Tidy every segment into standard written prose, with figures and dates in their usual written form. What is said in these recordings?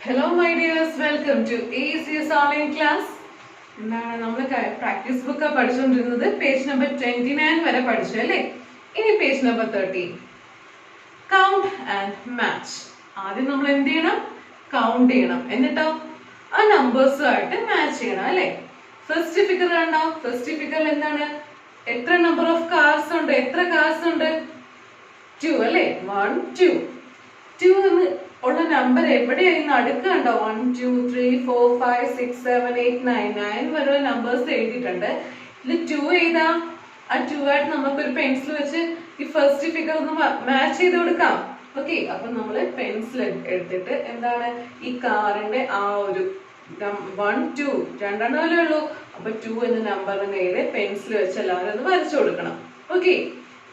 Hello my dears, welcome to ACS online class. എന്താണ് നമ്മൾ practice book പഠിച്ചുകൊണ്ടിരുന്നത് page number 29 വരെ പഠിച്ചു അല്ലേ? ഇനി page number 30 count and match. ആദ്യം നമ്മൾ എന്ത് ചെയ്യണം? കൗണ്ട് ചെയ്യണം, എന്നിട്ടോ ആ നമ്പേഴ്സുമായിട്ട് മാച്ച് ചെയ്യണം അല്ലേ? ഫസ്റ്റ് ഫിഗർ കണ്ടോ? ഫസ്റ്റ് ഫിഗറിൽ എന്താണ്? എത്ര നമ്പർ ഓഫ് കാർസ് ഉണ്ട്? എത്ര കാർസ് ഉണ്ട്? 2 അല്ലേ? 1 2 2 എന്ന് ഉള്ള നമ്പർ എവിടെയായിരുന്നു അടുക്ക് കണ്ടോ? 1 2 3 4 5 6 7 8 9 9 വരെ നമ്പേഴ്സ് എഴുതിയിട്ടുണ്ട്. ഇതിൽ 2 ഏതാ? ആ 2 ആയിട്ട് നമുക്കൊരു പെൻസിൽ വെച്ച് ഈ ഫസ്റ്റ് ഫിഗർ ഒന്ന് മാച്ച് ചെയ്ത് കൊടുക്കാം. ഓക്കെ, അപ്പൊ നമ്മള് പെൻസിൽ എടുത്തിട്ട് എന്താണ് ഈ കാറിന്റെ ആ ഒരു 1 2 രണ്ടെണ്ണമല്ലേ ഉള്ളൂ, അപ്പൊ 2 എന്ന നമ്പറിന് നേരെ പെൻസിൽ വെച്ച് എല്ലാവരും ഒന്ന് വരച്ചു കൊടുക്കണം. ഓക്കെ,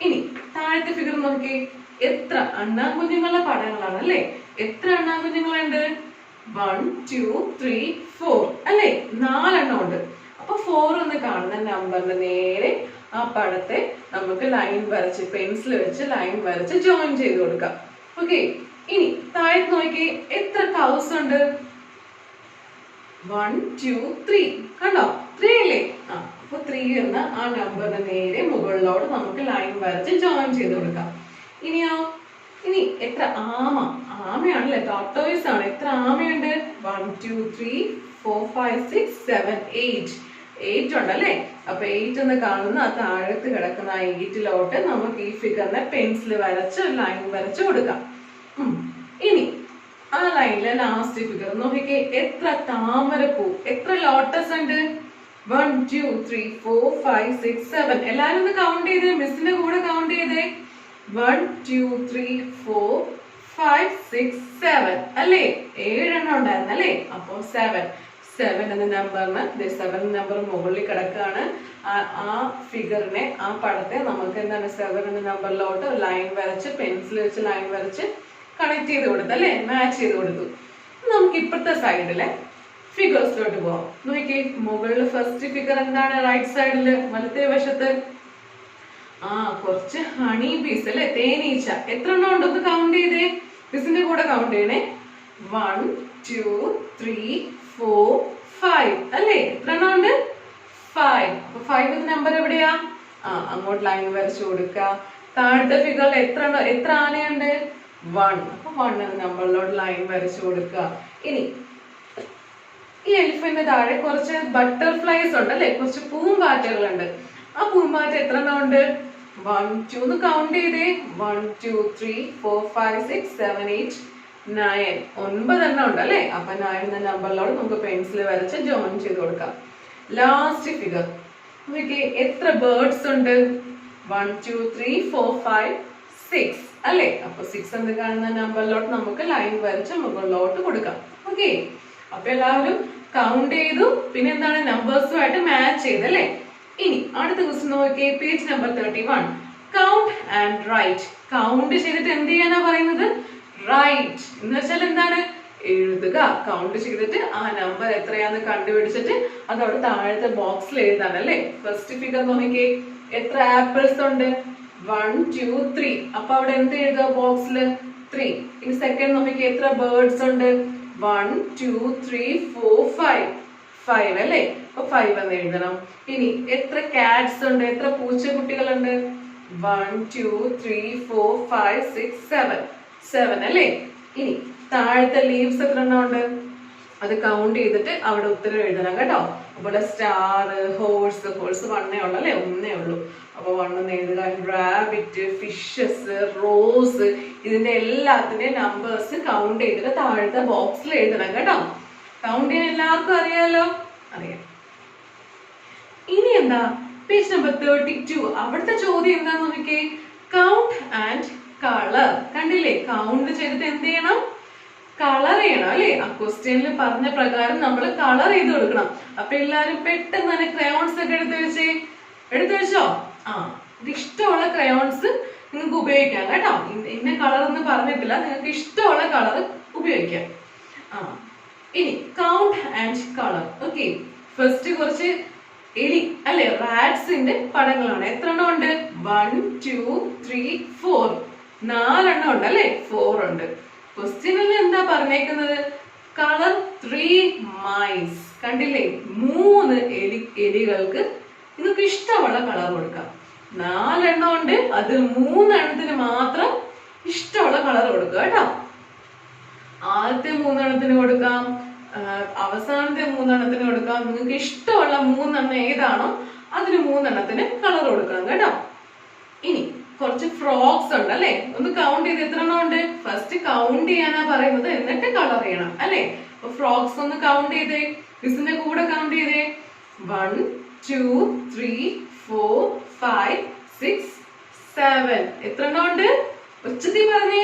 ഇനി താഴത്തെ ഫിഗർ നോക്കി. എത്ര അണ്ണാൻകുഞ്ഞുങ്ങളുടെ പടങ്ങളാണ് അല്ലേ? എത്ര അണ്ണാൻകുഞ്ഞുങ്ങളുണ്ട്? 1 2 3 4 അല്ലേ? 4 എണ്ണം ഉണ്ട്. അപ്പൊ 4 എന്ന് കാണുന്ന നമ്പറിന് നേരെ ആ പടത്തെ നമുക്ക് ലൈൻ വരച്ച് പെൻസിൽ വെച്ച് ലൈൻ വരച്ച് ജോയിൻ ചെയ്ത് കൊടുക്കാം. ഓക്കെ, ഇനി താഴെ നോക്കി. എത്ര കൗസ് ഉണ്ട്? 1 2 3 കണ്ടോ? 3 അല്ലേ? അപ്പൊ 3 എന്ന ആ നമ്പറിന് നേരെ മുകളിലോട്ട് നമുക്ക് ലൈൻ വരച്ച് ജോയിൻ ചെയ്ത് കൊടുക്കാം. ഇനി എത്ര ആമ? ആമയാണല്ലേ, ടോർട്ടോയ്സ് ആണ്. എത്ര ആമയുണ്ട്? 1 2 3 4 5 6 7 8 8 ഉണ്ടല്ലേ? അപ്പൊ 8 എന്ന് കാണുന്ന ആ താഴത്ത് കിടക്കുന്ന ആ 8ലോട്ട് നമുക്ക് ഈ ഫിഗറിനെ പെൻസിൽ വരച്ച് ലൈൻ വരച്ച് കൊടുക്കാം. ഇനി ആ ലൈനിലെ ലാസ്റ്റ് ഫിഗർ നോക്കിക്കേ. എത്ര താമരപ്പൂ? എത്ര ലോട്ടസ് ഉണ്ട്? 1 2 3 4 5 6 7 എല്ലാരും ഒന്ന് കൗണ്ട് ചെയ്തേ, മിസ്സിന്റെ കൂടെ കൗണ്ട് ചെയ്തേ. 1 2 3 4 5 6 7 അല്ലേ? 7 എണ്ണം ഉണ്ടായിരുന്നു അല്ലേ? അപ്പൊ 7 എന്ന നമ്പറിന് 7 നമ്പർ മുകളിൽ കിടക്കുകയാണ്. ആ ഫിഗറിനെ ആ പടത്തെ നമുക്ക് എന്താണ് 7 എന്ന നമ്പറിലോട്ട് ലൈൻ വരച്ച് പെൻസിൽ വെച്ച് ലൈൻ വരച്ച് കണക്ട് ചെയ്ത് കൊടുത്തു അല്ലേ? മാച്ച് ചെയ്ത് കൊടുത്തു. നമുക്ക് ഇപ്പുറത്തെ സൈഡിലെ ഫിഗേഴ്സിലോട്ട് പോവാം. നോക്കി, മുകളിൽ ഫസ്റ്റ് ഫിഗർ എന്താണ്? റൈറ്റ് സൈഡില് വലത്തേ വശത്ത് കുറച്ച് ഹണി ബീസ് അല്ലെ, തേനീച്ച. എത്ര എണ്ണം ഉണ്ടെന്ന് കൗണ്ട് ചെയ്തേ, ബീസിന്റെ കൂടെ കൗണ്ട് ചെയ്യണേ. 1 2 3 4 5 അല്ലേ? എത്ര എണ്ണം ഉണ്ട്? 5. അപ്പൊ 5 എന്ന നമ്പർ എവിടെയാ? അങ്ങോട്ട് ലൈൻ വരച്ചു കൊടുക്ക. താഴത്തെ ഫിഗറിൽ എത്ര ആനയുണ്ട്? 1. അപ്പൊ 1 എന്ന നമ്പറിലോട്ട് ലൈൻ വരച്ചു കൊടുക്കുക. ഇനി ഈ എലിഫന്റിന്റെ താഴെ കുറച്ച് ബട്ടർഫ്ലൈസ് ഉണ്ട് അല്ലെ, കുറച്ച് പൂമ്പാറ്റകളുണ്ട്. ആ പൂമ്പാറ്റ എത്ര എണ്ണം ഉണ്ട്? 1 2 എന്ന് കൗണ്ട് ചെയ്തേ. 1 2 3 4 5 6 7 8 9 9 എണ്ണം ഉണ്ട് അല്ലെ? അപ്പൊ 9 എന്ന നമ്പറിലോട്ട് നമുക്ക് പെൻസിൽ വരച്ച് ജോയിൻ ചെയ്ത് കൊടുക്കാം. ലാസ്റ്റ് ഫിഗർ നോക്കിയേ. എത്ര ബേർഡ്സ് ഉണ്ട്? 1 2 3 4 5 6 അല്ലെ? അപ്പൊ 6 എന്ന് കാണുന്ന നമ്പറിലോട്ട് നമുക്ക് ലൈൻ വരച്ച് മുകളിലോട്ട് കൊടുക്കാം. ഓക്കെ, അപ്പൊ എല്ലാവരും കൗണ്ട് ചെയ്തു, പിന്നെ എന്താണ് നമ്പേഴ്സുമായിട്ട് മാച്ച് ചെയ്തല്ലേ? ഇനി അടുത്ത ക്വസ്റ്റ്യൻ നോക്കിയേ. Page number 31 count and write. Count ചെയ്തിട്ട് എന്ത് ചെയ്യാനാ പറയുന്നത്? റൈറ്റ് എന്ന് വെച്ചാൽ എന്താണ്? എഴുതുക. കൗണ്ട് ചെയ്തിട്ട് ആ നമ്പർ എത്രയാന്ന് കണ്ടുപിടിച്ചിട്ട് അത് അവിടെ താഴത്തെ ബോക്സിൽ എഴുതാനല്ലേ? ഫസ്റ്റ് ഫിഗർ നോക്കിയേ. എത്ര ആപ്പിൾസ് ഉണ്ട്? 1 2 3. അപ്പൊ അവിടെ എന്ത് എഴുതുക ബോക്സിൽ? 3. ഇനി സെക്കൻഡ് നോക്കിയേ. എത്ര ബേർഡ്സ് ഉണ്ട്? 1 2 3 4 5 അല്ലേ? അപ്പൊ 5 എന്ന് എഴുതണം. ഇനി എത്ര കാറ്റ്സ് ഉണ്ട്? എത്ര പൂച്ചക്കുട്ടികളുണ്ട്? 1 2 3 4 5 6 7 അല്ലേ? ഇനി താഴത്തെ ലീവ്സ് എത്ര എണ്ണം ഉണ്ട്? അത് കൗണ്ട് ചെയ്തിട്ട് അവിടെ ഉത്തരം എഴുതണം കേട്ടോ. അതുപോലെ സ്റ്റാർ, ഹോഴ്സ് 1 ഉള്ളു അല്ലെ? 1 ഉള്ളൂ. അപ്പൊ 1 എന്ന് എഴുതുക. റാബിറ്റ്, ഫിഷസ്, റോസ്, ഇതിന്റെ എല്ലാത്തിന്റെയും നമ്പേഴ്സ് കൗണ്ട് ചെയ്തിട്ട് താഴത്തെ ബോക്സിൽ എഴുതണം കേട്ടോ. കൗണ്ട് ചെയ്യാൻ എല്ലാവർക്കും അറിയാലോ? അറിയാം. ഇനി എന്താ? പേജ് നമ്പർ 32 അവിടുത്തെ ചോദ്യം എന്താന്ന് നോക്കിയേ. Count and colour. കണ്ടില്ലേ? കൗണ്ട് ചെയ്തിട്ട് എന്ത് ചെയ്യണം? കളർ ചെയ്യണം അല്ലേ? ആ ക്വസ്റ്റ്യനിൽ പറഞ്ഞ പ്രകാരം നമ്മൾ കളർ ചെയ്ത് കൊടുക്കണം. അപ്പൊ എല്ലാരും പെട്ടെന്ന് തന്നെ ക്രയോൺസ് ഒക്കെ എടുത്തു വെച്ചോ? ഇത് ഇഷ്ടമുള്ള ക്രയോൺസ് നിങ്ങൾക്ക് ഉപയോഗിക്കാം കേട്ടോ. ഇന്ന കളർ എന്ന് പറഞ്ഞിട്ടില്ല, നിങ്ങൾക്ക് ഇഷ്ടമുള്ള കളർ ഉപയോഗിക്കാം. ഇനി count and colour. Okay, first കുറച്ച് എലി അല്ലെ, റാറ്റ്സിന്റെ പടങ്ങളാണ്. എത്ര എണ്ണം ഉണ്ട്? 1 2 3 4 4 എണ്ണം ഉണ്ട് അല്ലെ? 4 ഉണ്ട്. ക്വസ്റ്റ്യനിൽ എന്താ പറഞ്ഞേക്കുന്നത്? Colour 3 mice. കണ്ടില്ലേ, 3 എലികൾക്ക് നിങ്ങൾക്ക് ഇഷ്ടമുള്ള കളർ കൊടുക്കാം. 4 എണ്ണം ഉണ്ട്, അത് 3 എണ്ണത്തിന് മാത്രം ഇഷ്ടമുള്ള കളർ കൊടുക്കുക കേട്ടോ. ആദ്യത്തെ 3 എണ്ണത്തിന് കൊടുക്കാം, അവസാനത്തെ 3 എണ്ണത്തിന് കൊടുക്കാം. നിങ്ങൾക്ക് ഇഷ്ടമുള്ള 3 എണ്ണം ഏതാണോ അതിന് 3 എണ്ണത്തിന് കളർ കൊടുക്കണം കേട്ടോ. ഇനി കുറച്ച് ഫ്രോക്സ് ഉണ്ട് അല്ലെ, ഒന്ന് കൗണ്ട് ചെയ്ത് എത്ര എണ്ണം ഉണ്ട്. ഫസ്റ്റ് കൗണ്ട് ചെയ്യാനാ പറയുന്നത്, എന്നിട്ട് കളർ ചെയ്യണം അല്ലെ. അപ്പൊ ഫ്രോക്സ് ഒന്ന് കൗണ്ട് ചെയ്തേ, മിസ്സിന്റെ കൂടെ കൗണ്ട് ചെയ്തേ. 1 2 3 4 5 6 7. എത്ര എണ്ണം ഉണ്ട് ഉച്ചത്തിൽ പറഞ്ഞേ?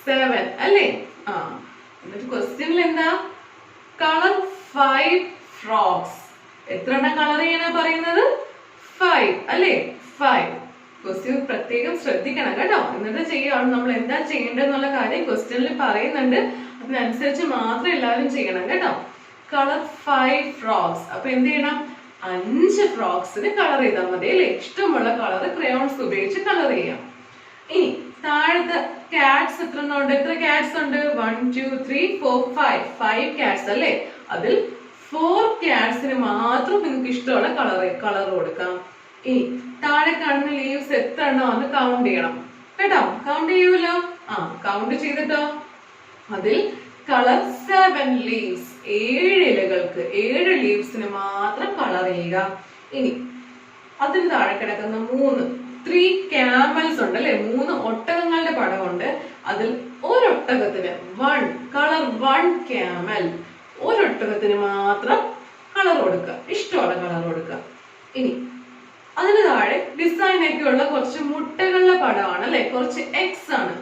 7 അല്ലേ. എന്നിട്ട് ക്വസ്റ്റ്യനിൽ എന്താ, കളർ 5 ഫ്രോക്സ്. എത്ര എണ്ണം കളർ ചെയ്യാനാ പറയുന്നത്? 5 അല്ലേ. 5. ക്വസ്റ്റ്യൻ പ്രത്യേകം ശ്രദ്ധിക്കണം കേട്ടോ. എന്നിട്ട് ചെയ്യാണ് നമ്മൾ എന്താ ചെയ്യേണ്ടതെന്നുള്ള കാര്യം ക്വസ്റ്റ്യനിൽ പറയുന്നുണ്ട്. അതിനനുസരിച്ച് മാത്രം എല്ലാവരും ചെയ്യണം കേട്ടോ. Colour 5 frocks. അപ്പൊ എന്ത് ചെയ്യണം, 5 ഫ്രോക്സിന് കളർ ചെയ്താൽ മതി അല്ലേ. ഇഷ്ടമുള്ള കളർ ക്രയോൺസ് ഉപയോഗിച്ച് കളർ ചെയ്യാം. ഇനി താഴത്തെ കാറ്റ്സ് എത്ര എണ്ണം ഉണ്ട്? എത്ര കാറ്റ്സ് ഉണ്ട്? 1 2 3 4 5 കാറ്റ്സ് അല്ലേ. അതിൽ 4 കാറ്റ്സിന് മാത്രം നിങ്ങൾക്ക് ഇഷ്ടമുള്ള കളർ കൊടുക്കാം. ഇനി താഴെ കാണുന്ന ലീവ്സ് എത്ര എണ്ണം അത് കൗണ്ട് ചെയ്യണം കേട്ടോ. കൗണ്ട് ചെയ്യുമല്ലോ. കൗണ്ട് ചെയ്തിട്ടോ. അതിൽ കളർ 7 ലീവ്സ്. 7 ഇലകൾക്ക് 7 ലീവ്സിന് മാത്രം കളർ ചെയ്യുക. ഇനി അതിന് താഴെ കിടക്കുന്ന 3 ക്യാമൽസ് ഉണ്ട് അല്ലെ. 3 ഒട്ടകങ്ങളുടെ പടമുണ്ട്. അതിൽ ഒരൊട്ടകത്തിന് കളർ 1 ക്യാമൽ. ഒരൊട്ടകത്തിന് മാത്രം കളർ കൊടുക്കുക, ഇഷ്ടമുള്ള കളർ കൊടുക്കുക. ഇനി അതിന് താഴെ ഡിസൈൻ ഒക്കെ ഉള്ള കുറച്ച് മുട്ടകളുടെ പടമാണ് അല്ലെ, കുറച്ച് എക്സ് ആണ്.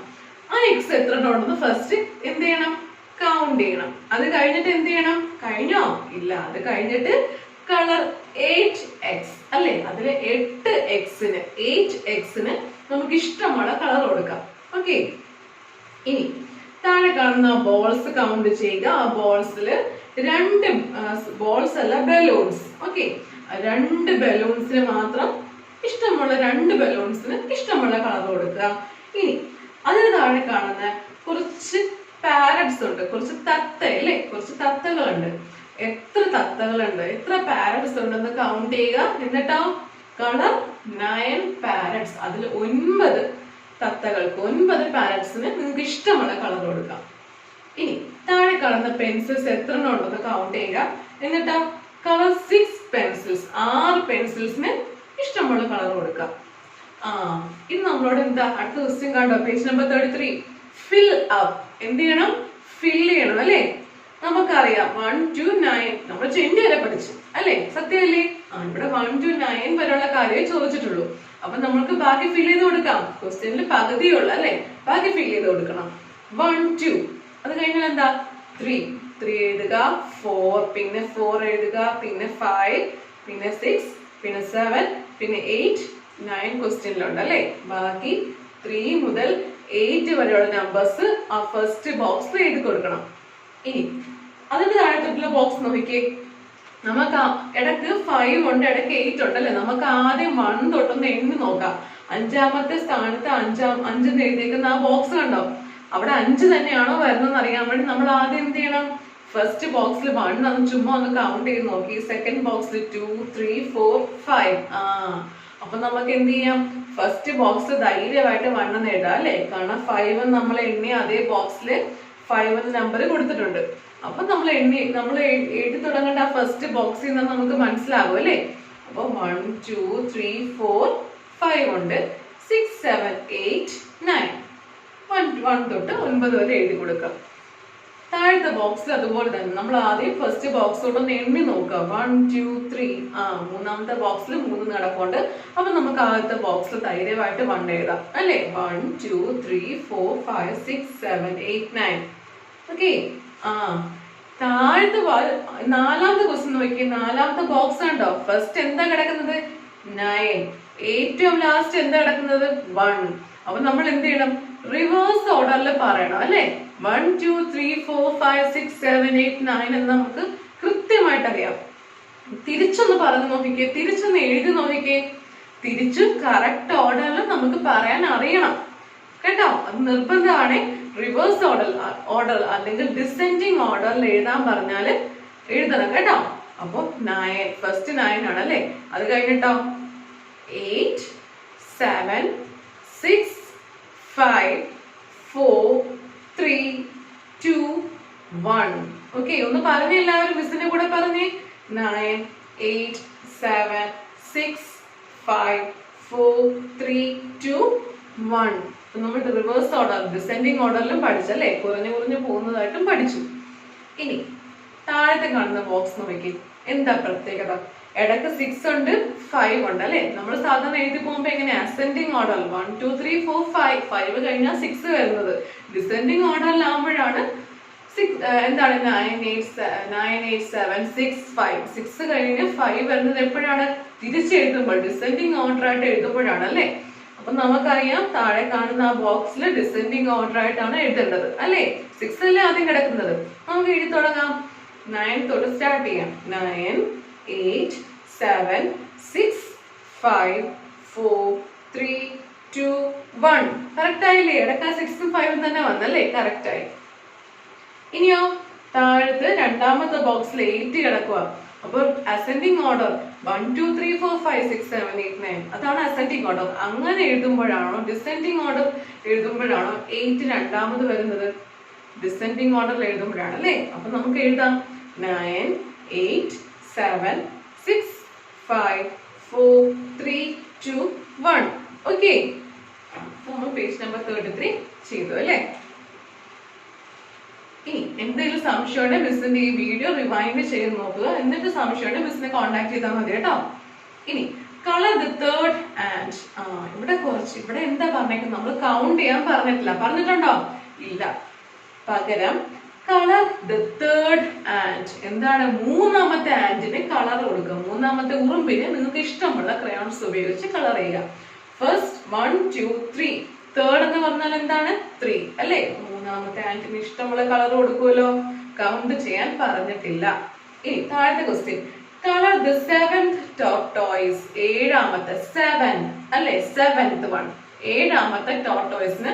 ആ എക്സ് എത്ര ഉണ്ടെന്ന് ഫസ്റ്റ് എന്ത് ചെയ്യണം, കൗണ്ട് ചെയ്യണം. അത് കഴിഞ്ഞിട്ട് എന്ത് ചെയ്യണം, കഴിഞ്ഞോ? ഇല്ല, അത് കഴിഞ്ഞിട്ട് കളർ 8x അല്ലെ. അതില് 8xന് നമുക്ക് ഇഷ്ടമുള്ള കളർ കൊടുക്കാം. ഓക്കെ. ഇനി താഴെ കാണുന്ന ബോൾസ് കൗണ്ട് ചെയ്യുക. ആ ബോൾസില് 2 ബോൾസ് അല്ല, ബലൂൺസ്. ഓക്കെ, 2 ബലൂൺസിന് മാത്രം ഇഷ്ടമുള്ള 2 ബലൂൺസിന് ഇഷ്ടമുള്ള കളർ കൊടുക്കുക. ഇനി അതിന് താഴെ കാണുന്ന കുറച്ച് പാരറ്റ്സ് ഉണ്ട്, കുറച്ച് തത്ത അല്ലേ, കുറച്ച് തത്തകളുണ്ട്. എത്ര തത്തകളുണ്ട്, എത്ര പാരറ്റ്സ് ഉണ്ടെന്ന് കൗണ്ട് ചെയ്യുക. എന്നിട്ടോ കളർ 9 പാരറ്റ്സ്. അതിൽ 9 തത്തകൾക്ക് 9 പാരറ്റ്സിന് നിങ്ങൾക്ക് ഇഷ്ടമുള്ള കളർ കൊടുക്കാം. ഇനി താഴെ കാണുന്ന പെൻസിൽസ് എത്ര ഉണ്ടെന്ന് കൗണ്ട് ചെയ്യുക. എന്നിട്ടോ കളർ 6 പെൻസിൽസ്. 6 പെൻസിൽസിന് ഇഷ്ടമുള്ള കളർ കൊടുക്കാം. ഇത് നമ്മളോട് എന്താ അടുത്ത ക്വസ്റ്റ്യൻ കണ്ടോ, പേജ് നമ്പർ 33. Fill up. എന്ത് ചെയ്യണം, ഫിൽ ചെയ്യണം അല്ലേ. നമുക്കറിയാം 1 to 9 നമ്മൾ 10 വരെ പഠിച്ചു അല്ലേ, സത്യമല്ലേ. ഇവിടെ 1 to 9 വരെയുള്ള കാര്യമേ ചോദിച്ചിട്ടുള്ളൂ. അപ്പൊ നമ്മൾക്ക് ബാക്കി ഫിൽ ചെയ്ത് കൊടുക്കാം. ക്വസ്റ്റ്യനിൽ പകുതിയുള്ള അല്ലേ, ബാക്കി ഫിൽ ചെയ്ത് കൊടുക്കണം. 1 2, അത് കഴിഞ്ഞാൽ എന്താ 3 എഴുതുക, 4 പിന്നെ 4 എഴുതുക, പിന്നെ 5 പിന്നെ 6 പിന്നെ 7 പിന്നെ 8 9 ക്വസ്റ്റ്യനിലുണ്ട് അല്ലേ. ബാക്കി 3 മുതൽ 8 വരെയുള്ള നമ്പേഴ്സ് ആ ഫസ്റ്റ് ബോക്സിൽ എഴുതി കൊടുക്കണം. ഇനി അതിന്റെ താഴത്തുള്ള ബോക്സ് നോക്കിക്കേ. നമുക്ക് ഇടക്ക് 5 ഉണ്ട്, ഇടക്ക് 8 ഉണ്ടല്ലേ. നമുക്ക് ആദ്യം 1 തൊട്ടൊന്ന് എണ്ണി നോക്കാം. 5ാമത്തെ സ്ഥാനത്ത് 5 എഴുതിയേക്കുന്ന ആ ബോക്സ് കണ്ടോ, അവിടെ 5 തന്നെയാണോ വരുന്നതെന്ന് അറിയാൻ വേണ്ടി നമ്മൾ ആദ്യം എന്ത് ചെയ്യണം, ഫസ്റ്റ് ബോക്സിൽ 1 നമ്മൾ ചുമ്മാ ഒന്ന് കൗണ്ട് ചെയ്ത് നോക്കി. സെക്കൻഡ് ബോക്സിൽ 2 3 4 5. അപ്പൊ നമുക്ക് എന്ത് ചെയ്യാം, ഫസ്റ്റ് ബോക്സ് ധൈര്യമായിട്ട് 1 എന്ന് എഴുതാം അല്ലെ. കാരണം 5 നമ്മൾ എണ്ണി അതേ ബോക്സില് 5 എന്ന നമ്പർ കൊടുത്തിട്ടുണ്ട്. അപ്പൊ നമ്മൾ എഴുതി തുടങ്ങേണ്ട ആ ഫസ്റ്റ് ബോക്സിൽ നിന്ന് നമുക്ക് മനസ്സിലാകും അല്ലെ. അപ്പൊ 1 2 3 4 5 ഉണ്ട്. 6 7 8 9 1 തൊട്ട് 9 വരെ എഴുതി കൊടുക്കാം. താഴത്തെ ബോക്സിൽ അതുപോലെ തന്നെ നമ്മൾ ആദ്യം ഫസ്റ്റ് ബോക്സ് തൊട്ടൊന്ന് എണ്ണി നോക്കുക. 1 2 3. മൂന്നാമത്തെ ബോക്സിൽ 3 നടക്കുന്നുണ്ട്. അപ്പൊ നമുക്ക് ആദ്യത്തെ ബോക്സിൽ ധൈര്യമായിട്ട് 1 എഴുതാം അല്ലെ. 1 2 3 4 5 6 7 8 9. ഓക്കെ. താഴത്തെ 4ാമത്തെ ക്വസ്റ്റ്യൻ നോക്കി. 4ാമത്തെ ബോക്സ് ഉണ്ടോ, ഫസ്റ്റ് എന്താ കിടക്കുന്നത് 9, ഏറ്റവും ലാസ്റ്റ് എന്താ കിടക്കുന്നത് 1. അപ്പൊ നമ്മൾ എന്ത് ചെയ്യണം, റിവേഴ്സ് ഓർഡറിൽ പറയണം അല്ലെ. 1 2 3 4 5 6 7 8 9 എന്ന് നമുക്ക് കൃത്യമായിട്ട് അറിയാം. തിരിച്ചൊന്ന് പറഞ്ഞു നോക്കിക്കേ, തിരിച്ചൊന്ന് എഴുതി നോക്കിക്കേ. തിരിച്ചു കറക്റ്റ് ഓർഡറിൽ നമുക്ക് പറയാൻ അറിയണം കേട്ടോ. അത് നിർബന്ധമാണ്. റിവേഴ്സ് ഓർഡർ അല്ലെങ്കിൽ ഡിസെൻഡിങ് ഓർഡറിൽ എഴുതാൻ പറഞ്ഞാൽ എഴുതണം കേട്ടോ. അപ്പൊ 9 ഫസ്റ്റ് 9 ആണ് അല്ലേ. അത് കഴിഞ്ഞിട്ടോ 8 7 6 5 4 3 2 1. ഓക്കെ, ഒന്ന് പറഞ്ഞേ എല്ലാവരും, മിസ്സിന്റെ കൂടെ പറഞ്ഞേ. 9 8 7 6 5 4 3 2 1. നമ്മൾ റിവേഴ്സ് ഓർഡർ ഡിസെൻഡിങ് ഓർഡറിലും പഠിച്ചല്ലേ, കുറഞ്ഞു പോകുന്നതായിട്ടും പഠിച്ചു. ഇനി താഴത്തെ കാണുന്ന ബോക്സ് നോക്കി, എന്താ പ്രത്യേകത? ഇടക്ക് 6 ഉണ്ട് 5 ഉണ്ട് അല്ലെ. നമ്മൾ സാധാരണ എഴുതി പോകുമ്പോ എങ്ങനെ അസെൻഡിങ് ഓർഡർ 1 2 3 4 5 5 കഴിഞ്ഞാൽ 6 വരുന്നത്. ഡിസെൻഡിങ് ഓർഡറിലാവുമ്പോഴാണ് എന്താണ് 9 8 7 6 5 6 കഴിഞ്ഞ് 5 വരുന്നത് എപ്പോഴാണ്? തിരിച്ചെഴുതുമ്പോൾ, ഡിസെൻഡിങ് ഓർഡർ ആയിട്ട് എഴുതുമ്പോഴാണ് അല്ലെ. അപ്പൊ നമുക്കറിയാം താഴെ കാണുന്ന ആ ബോക്സിൽ ഡിസെൻഡിങ് ഓർഡർ ആയിട്ടാണ് എഴുതേണ്ടത് അല്ലെ. 6 അല്ലേ ആദ്യം കിടക്കുന്നത്. നമുക്ക് എഴുതി തുടങ്ങാം. 9 തൊട്ട് സ്റ്റാർട്ട് ചെയ്യാം. 9 8 7 6 5 4 3 2 1. കറക്റ്റ് ആയില്ലേ? ഇടയ്ക്ക് 6ഉം 5ഉം തന്നെ വന്നല്ലേ, കറക്റ്റ് ആയി. ഇനിയോ താഴത്ത് രണ്ടാമത്തെ ബോക്സിൽ 8 കിടക്കുക. അപ്പൊ അസെൻഡിങ് ഓർഡർ 1 2 3 4 5 6 7 8 9 അതാണ് അസെൻഡിങ് ഓർഡർ. അങ്ങനെ എഴുതുമ്പോഴാണോ ഡിസെൻഡിങ് ഓർഡർ എഴുതുമ്പോഴാണോ 8 രണ്ടാമത് വരുന്നത്? ഡിസെൻഡിങ് ഓർഡറിൽ എഴുതുമ്പോഴാണ് അല്ലേ. അപ്പൊ നമുക്ക് എഴുതാം 9 8 7 6 5 4 3 2 1. ഓക്കെ, നമ്മൾ പേജ് നമ്പർ 33 ചെയ്തു അല്ലേ. ഇനി എന്തെങ്കിലും സംശയമുണ്ടെങ്കിൽ മിസ്സിന്റെ ഈ വീഡിയോ റിവൈൻഡ് ചെയ്ത് നോക്കുക. എന്നിട്ട് സംശയമുണ്ടെങ്കിൽ മിസ്സിനെ കോൺടാക്ട് ചെയ്താൽ മതി കേട്ടോ. ഇനി കളർ ദ തേർഡ് ആൻഡ്. ഇവിടെ എന്താ പറഞ്ഞേക്കുന്നത്? നമ്മൾ കൗണ്ട് ചെയ്യാൻ പറഞ്ഞിട്ടില്ല. പറഞ്ഞിട്ടുണ്ടോ? ഇല്ല. പകരം കളർ ദ തേർഡ് ആൻഡ്. എന്താണ്? മൂന്നാമത്തെ ആൻഡിന് കളർ കൊടുക്കുക. മൂന്നാമത്തെ ഉറുമ്പിന് നിങ്ങൾക്ക് ഇഷ്ടമുള്ള ക്രയോൺസ് ഉപയോഗിച്ച് കളർ ചെയ്യുക. ഫസ്റ്റ് 1 2 3. തേർഡ് എന്ന് പറഞ്ഞാൽ എന്താണ്? 3 അല്ലേ. മൂന്നാമത്തെ ആൻഡിന് ഇഷ്ടമുള്ള കളർ കൊടുക്കുമല്ലോ. കൗണ്ട് ചെയ്യാൻ പറഞ്ഞിട്ടില്ല. ഇനി താഴത്തെ question, colour the seventh tortoise. ഏഴാമത്തെ 7 അല്ലെ, 7th വൺ. ഏഴാമത്തെ ടോർട്ടോയ്സിന്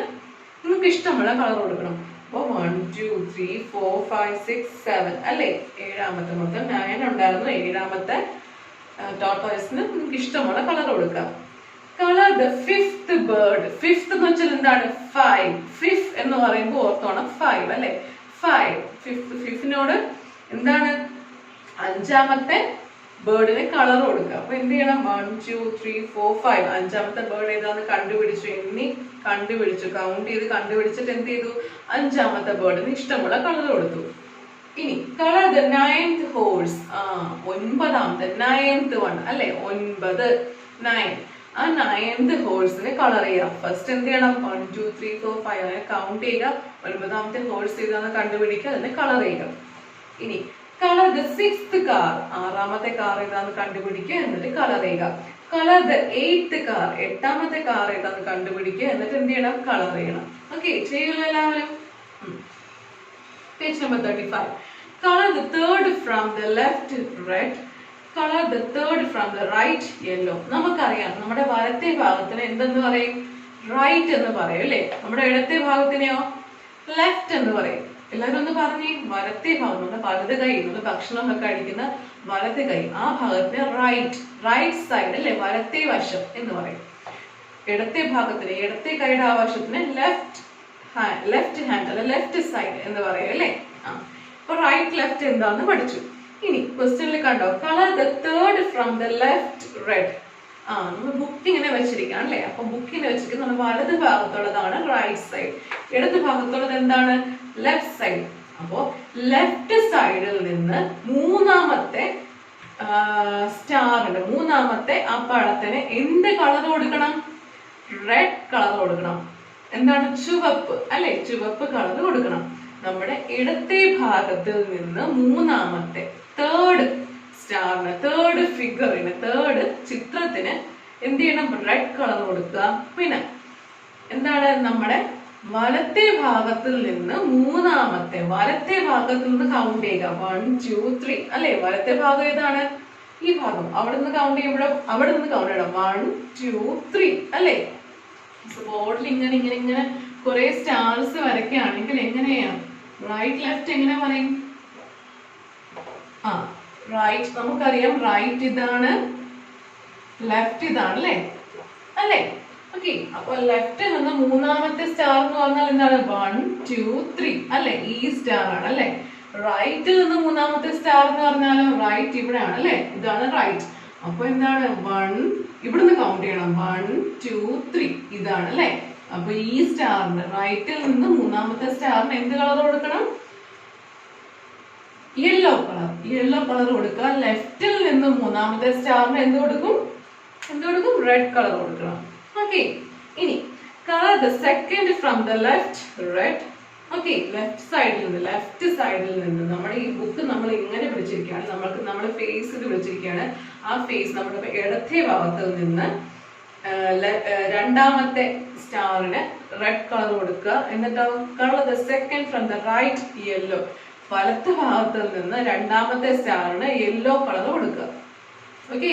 നിങ്ങൾക്ക് ഇഷ്ടമുള്ള കളർ കൊടുക്കണം. അപ്പൊ 1 2 3 4 5 6 7 അല്ലെ. ഏഴാമത്തെ മൊത്തം 9 ഉണ്ടായിരുന്നു. ഏഴാമത്തെ ടോർട്ടോയ്സിന് നിങ്ങൾക്ക് ഇഷ്ടമുള്ള കളർ കൊടുക്കാം. Colour the fifth bird. Fifth എന്ന് വെച്ചാൽ എന്താണ്? 5. ഫിഫ് എന്ന് പറയുമ്പോൾ ഓർത്തോണം 5 അല്ലെ. 5 ഫിഫിനോട് എന്താണ്? അഞ്ചാമത്തെ ബേർഡിന് കളർ കൊടുക്കുക. അപ്പൊ എന്ത് ചെയ്യണം? 1 2 3 4 5. അഞ്ചാമത്തെ ബേർഡ് ഏതാന്ന് കണ്ടുപിടിച്ചു. കണ്ടുപിടിച്ചു, കൗണ്ട് ചെയ്ത് കണ്ടുപിടിച്ചിട്ട് എന്ത് ചെയ്തു? അഞ്ചാമത്തെ ബേർഡിന് ഇഷ്ടമുള്ള കളർ കൊടുത്തു. ഇനി കളർ ദ നയൻത് ഹോഴ്സ്. ഒൻപതാമത്തെ 9th വൺ അല്ലെ. 9 9. ആ 9th ഹോഴ്സിന് കളർ ചെയ്യാം. ഫസ്റ്റ് എന്ത് ചെയ്യണം? 1 2 3 4 5 അങ്ങനെ കൗണ്ട് ചെയ്യുക. ഒൻപതാമത്തെ ഹോഴ്സ് ഏതാന്ന് കണ്ടുപിടിക്കുക, അതിന് കളർ ചെയ്യുക. ഇനി കളർ ദ സിക്സ്ത് കാർ. ആറാമത്തെ കാർ ഏതാന്ന് കണ്ടുപിടിക്കുക, എന്നിട്ട് കളർ ചെയ്യുക. Colour the eighth car. എട്ടാമത്തെ കാർ ഏതാന്ന് കണ്ടുപിടിക്കുക, എന്നിട്ട് എന്ത് ചെയ്യണം? കളർ ചെയ്യണം. ഓക്കെ, ചെയ്യുമല്ലോ എല്ലാവരും. Page number 35. Colour the third from the left red. Colour the third from the right yellow. നമുക്കറിയാം നമ്മുടെ വലത്തെ ഭാഗത്തിന് എന്തെന്ന് പറയും? റൈറ്റ് എന്ന് പറയും അല്ലെ. നമ്മുടെ ഇടത്തെ ഭാഗത്തിനെയോ ലെഫ്റ്റ് എന്ന് പറയും. എല്ലാവരും ഒന്ന് പറഞ്ഞേ. വലത്തെ ഭാഗം, നമ്മുടെ വലത് കൈ, നമ്മുടെ ഭക്ഷണമൊക്കെ കഴിക്കുന്ന വലത് കൈ, ആ ഭാഗത്തിന് റൈറ്റ് സൈഡ് അല്ലെ, വലത്തെ വശം എന്ന് പറയും. ഇടത്തെ ഭാഗത്തിന്, ഇടത്തെ കൈയുടെ ആ വശത്തിന് ലെഫ്റ്റ് ഹാൻഡ് അല്ലെ, ലെഫ്റ്റ് സൈഡ് എന്ന് പറയും അല്ലെ. അപ്പൊ റൈറ്റ് ലെഫ്റ്റ് എന്താന്ന് പഠിച്ചു. ഇനി ക്വസ്റ്റ്യനിൽ കണ്ടോ, colour the third from the left red. നമ്മൾ ബുക്ക് ഇങ്ങനെ വെച്ചിരിക്കണം അല്ലെ. അപ്പൊ ബുക്കിനെ വെച്ചിരിക്കുന്ന നമ്മുടെ വലത് ഭാഗത്തുള്ളതാണ് റൈറ്റ് സൈഡ്, ഇടത് ഭാഗത്തുള്ളത് എന്താണ്? Left side. അപ്പോ ലെഫ്റ്റ് സൈഡിൽ നിന്ന് മൂന്നാമത്തെ സ്റ്റാറിന്റെ, മൂന്നാമത്തെ ആ പഴത്തിന് എന്ത് കളർ കൊടുക്കണം? റെഡ് കളർ കൊടുക്കണം. എന്താണ്? ചുവപ്പ് അല്ലെ, ചുവപ്പ് കളർ കൊടുക്കണം. നമ്മുടെ ഇടത്തെ ഭാഗത്തിൽ നിന്ന് മൂന്നാമത്തെ തേർഡ് സ്റ്റാറിന്, തേർഡ് ഫിഗറിന്, തേർഡ് ചിത്രത്തിന് എന്ത് ചെയ്യണം? റെഡ് കളർ കൊടുക്കുക. പിന്നെ എന്താണ്? നമ്മുടെ വലത്തെ ഭാഗത്തിൽ നിന്ന് മൂന്നാമത്തെ, വലത്തെ ഭാഗത്തിൽ നിന്ന് കൗണ്ട് ചെയ്യുക. 1 2 3 അല്ലെ. വലത്തെ ഭാഗം ഏതാണ്? ഈ ഭാഗം. അവിടെ നിന്ന് കൗണ്ട് ചെയ്യുമ്പോഴും അവിടെ നിന്ന് കൗണ്ട് ചെയ്യണം. 1 2 3 അല്ലെ. ബോർഡിൽ ഇങ്ങനെ കുറെ സ്റ്റാർസ് വരയ്ക്കുകയാണെങ്കിൽ എങ്ങനെയാ റൈറ്റ് ലെഫ്റ്റ് എങ്ങനെ പറയും? ആ റൈറ്റ് നമുക്കറിയാം, റൈറ്റ് ഇതാണ്, ലെഫ്റ്റ് ഇതാണ് അല്ലേ അല്ലേ? ഓക്കെ, അപ്പൊ ലെഫ്റ്റിൽ നിന്ന് മൂന്നാമത്തെ സ്റ്റാർ എന്ന് പറഞ്ഞാൽ എന്താണ്? 1 2 3 അല്ലെ? ഈ സ്റ്റാർ ആണ് അല്ലെ? റൈറ്റിൽ നിന്ന് മൂന്നാമത്തെ സ്റ്റാർ എന്ന് പറഞ്ഞാൽ റൈറ്റ് ഇവിടെ ആണ് അല്ലെ? ഇതാണ് റൈറ്റ്. അപ്പൊ എന്താണ്? 1 ഇവിടുന്ന് കൗണ്ട് ചെയ്യണം, 1 2 3 ഇതാണ് അല്ലെ? അപ്പൊ ഈ സ്റ്റാറിന് റൈറ്റിൽ നിന്ന് മൂന്നാമത്തെ സ്റ്റാറിന് എന്ത് കളർ കൊടുക്കണം? Yellow colour. യെല്ലോ കളർ കൊടുക്കുക. ലെഫ്റ്റിൽ നിന്ന് മൂന്നാമത്തെ സ്റ്റാറിന് എന്ത് കൊടുക്കും? റെഡ് കളർ കൊടുക്കണം. ഓക്കെ, ഇനി colour the second from the left, red. Okay, left സൈഡിൽ നിന്ന് നമ്മുടെ ഈ ബുക്ക് നമ്മൾ ഇങ്ങനെ പിടിച്ചിരിക്കുകയാണ്, നമ്മുടെ ഫേസിൽ പിടിച്ചിരിക്കുകയാണ്. ആ ഫേസ് നമ്മുടെ ഇടത്തെ ഭാഗത്ത് നിന്ന് രണ്ടാമത്തെ സ്റ്റാറിന് റെഡ് കളർ കൊടുക്കുക. എന്നിട്ട് colour the second from the right, yellow. വലത്തെ ഭാഗത്ത് നിന്ന് രണ്ടാമത്തെ സ്റ്റാറിന് യെല്ലോ കളർ കൊടുക്കുക. ഓക്കെ,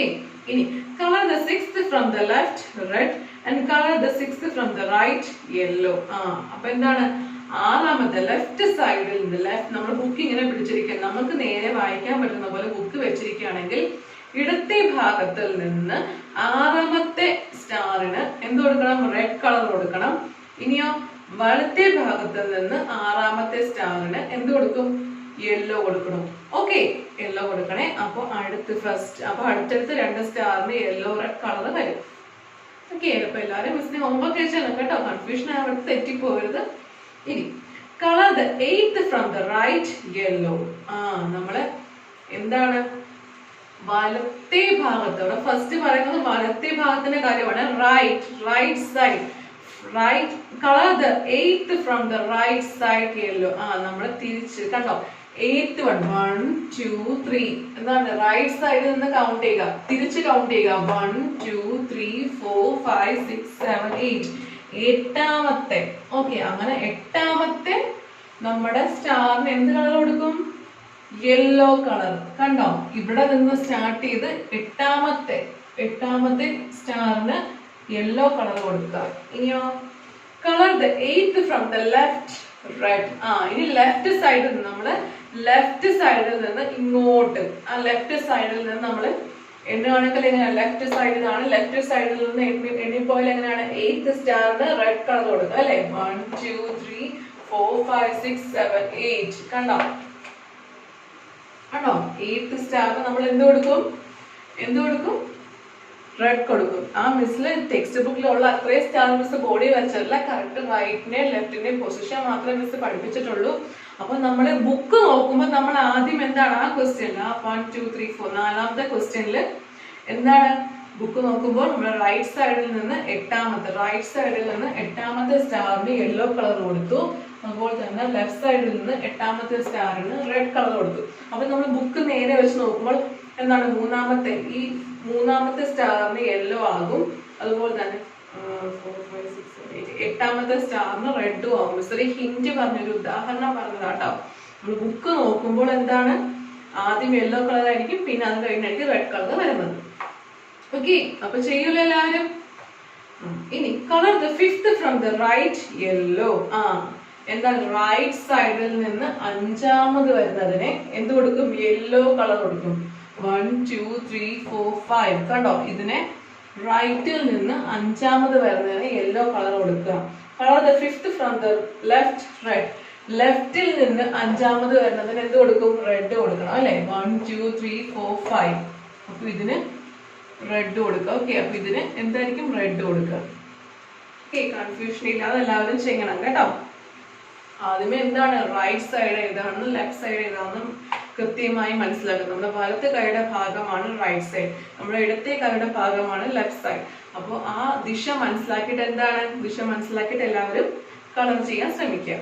ഇനി colour the sixth from the left, red, and colour the sixth from the right, yellow. അപ്പൊ എന്താണ്? ആറാമത്തെ ലെഫ്റ്റ് സൈഡിൽ നിന്ന് നമ്മൾ ബുക്ക് ഇങ്ങനെ പിടിച്ചിരിക്കുക, നമുക്ക് നേരെ വായിക്കാൻ പറ്റുന്ന പോലെ ബുക്ക് വെച്ചിരിക്കുകയാണെങ്കിൽ ഇടത്തെ ഭാഗത്തിൽ നിന്ന് ആറാമത്തെ സ്റ്റാറിന് എന്ത് കൊടുക്കണം? റെഡ് കളർ കൊടുക്കണം. ഇനിയോ വലത്തെ ഭാഗത്തിൽ നിന്ന് ആറാമത്തെ സ്റ്റാറിന് എന്ത് കൊടുക്കും? യെല്ലോ കൊടുക്കണം. ഓക്കെ, യെല്ലോ കൊടുക്കണേ. അപ്പൊ അടുത്തടുത്ത് രണ്ട് സ്റ്റാറിന് യെല്ലോ റെഡ് കളർ വരും. ഓക്കെ, അപ്പൊ എല്ലാവരും മിസ്സിനെ ഹോംവർക്ക് അയച്ചാലും കേട്ടോ, കൺഫ്യൂഷൻ അവിടെ തെറ്റിപ്പോകരുത്. ഇനി colour the eighth from the right, yellow. നമ്മള് എന്താണ്? വലത്തെ ഭാഗത്ത്, അവിടെ ഫസ്റ്റ് പറയുന്നത് വലത്തെ ഭാഗത്തിന്റെ കാര്യമാണ്. Right side, right. Colour the eighth from the right side, yellow. നമ്മള് തിരിച്ച് കണ്ടോ? എയ്ത്ത് 1 2 3 എന്താണ്? റൈറ്റ് സൈഡിൽ നിന്ന് കൗണ്ട് ചെയ്യുക, തിരിച്ച് കൗണ്ട് ചെയ്യുക. 1 2 3 4 5 6 7 8. എട്ടാമത്തെ. ഓക്കെ, അങ്ങനെ എട്ടാമത്തെ നമ്മുടെ സ്റ്റാറിന് എന്ത് കളർ കൊടുക്കും? Yellow colour. കണ്ടോ? ഇവിടെ നിന്ന് സ്റ്റാർട്ട് ചെയ്ത് എട്ടാമത്തെ സ്റ്റാറിന് യെല്ലോ കളർ കൊടുക്കുക. ഇനിയോ colour the eighth from the left, red. ഇനി ലെഫ്റ്റ് സൈഡിൽ നിന്ന് ഇങ്ങോട്ട്, ലെഫ്റ്റ് സൈഡിൽ നിന്ന് നമ്മള് എണ്ണുകയാണെങ്കിൽ എങ്ങനെയാണ്? ലെഫ്റ്റ് സൈഡിൽ നിന്ന് എണ്ണിപ്പോയാൽ എങ്ങനെയാണ്? എയ്ത്ത് സ്റ്റാറിന് റെഡ് കളർ കൊടുക്കുക അല്ലെ? 1 2 3 4 5 6 7 8. കണ്ടോ? എയ്ത്ത് സ്റ്റാറിന് നമ്മൾ എന്ത് കൊടുക്കും? റെഡ് കൊടുക്കും. മിസ്സില് ടെക്സ്റ്റ് ബുക്കിലുള്ള അത്രയും സ്റ്റാർ മിസ് ബോഡി വരച്ചല്ല, കറക്റ്റ് റൈറ്റിന്റെയും ലെഫ്റ്റിന്റെയും പൊസിഷൻ മാത്രമേ മിസ് പഠിപ്പിച്ചിട്ടുള്ളൂ. അപ്പൊ നമ്മള് ബുക്ക് നോക്കുമ്പോൾ നമ്മൾ ആദ്യം എന്താണ്? ആ ക്വസ്റ്റ്യൻ 1 2 3 4 നാലാമത്തെ ക്വസ്റ്റ്യനിൽ എന്താണ്? ബുക്ക് നോക്കുമ്പോൾ നമ്മൾ റൈറ്റ് സൈഡിൽ നിന്ന് എട്ടാമത്തെ സ്റ്റാറിന് യെല്ലോ കളർ കൊടുത്തു. അതുപോലെ തന്നെ ലെഫ്റ്റ് സൈഡിൽ നിന്ന് എട്ടാമത്തെ സ്റ്റാറിന് റെഡ് കളർ കൊടുത്തു. അപ്പൊ നമ്മൾ ബുക്ക് നേരെ വെച്ച് നോക്കുമ്പോൾ എന്താണ്? മൂന്നാമത്തെ സ്റ്റാറിന് യെല്ലോ ആകും. അതുപോലെ തന്നെ 4 5 6 7 8 എട്ടാമത്തെ സ്റ്റാറിന് റെഡും ആകും. മിസ്റ്റർ ഹിന്റ് പറഞ്ഞൊരു ഉദാഹരണം പറഞ്ഞതാട്ടോ. നമ്മൾ ബുക്ക് നോക്കുമ്പോൾ എന്താണ്? ആദ്യം യെല്ലോ കളർ ആയിരിക്കും, പിന്നെ അത് കഴിഞ്ഞായിരിക്കും റെഡ് കളർ വരുന്നത്. ഓക്കെ, അപ്പൊ ചെയ്യൂല എല്ലാവരും? ഇനി colour the fifth from the right, yellow. എന്താണ്? റൈറ്റ് സൈഡിൽ നിന്ന് അഞ്ചാമത് വരുന്നതിനെ എന്ത് കൊടുക്കും? യെല്ലോ കളർ കൊടുക്കും. 1 2 3 4 5. കണ്ടോ? ഇതിനെ റൈറ്റിൽ നിന്ന് അഞ്ചാമത് വരുന്നതിന് യെല്ലോ കളർ കൊടുക്കുക. Colour the fifth from the left, red. ലെഫ്റ്റിൽ നിന്ന് അഞ്ചാമത് വരുന്നതിന് എന്ത് കൊടുക്കും? റെഡ് കൊടുക്കണം അല്ലെ? 1 2 3 4 5. അപ്പൊ ഇതിന് റെഡ് കൊടുക്കുക. ഓക്കെ, അപ്പൊ ഇതിന് എന്തായിരിക്കും? റെഡ് കൊടുക്കുക. ഓക്കെ, കൺഫ്യൂഷൻ ഇല്ലാതെ എല്ലാവരും ചെയ്യണം കേട്ടോ. ആദ്യമേ എന്താണ്? റൈറ്റ് സൈഡ് ഏതാണെന്നും ലെഫ്റ്റ് സൈഡ് ഏതാണെന്നും കൃത്യമായി മനസ്സിലാക്കുക. നമ്മുടെ വലത്തെ കൈയുടെ ഭാഗമാണ് റൈറ്റ് സൈഡ്, നമ്മുടെ ഇടത്തെ കൈയുടെ ഭാഗമാണ് ലെഫ്റ്റ് സൈഡ്. അപ്പോൾ ആ ദിശ മനസ്സിലാക്കിയിട്ട് എല്ലാവരും കളർ ചെയ്യാൻ ശ്രമിക്കുക.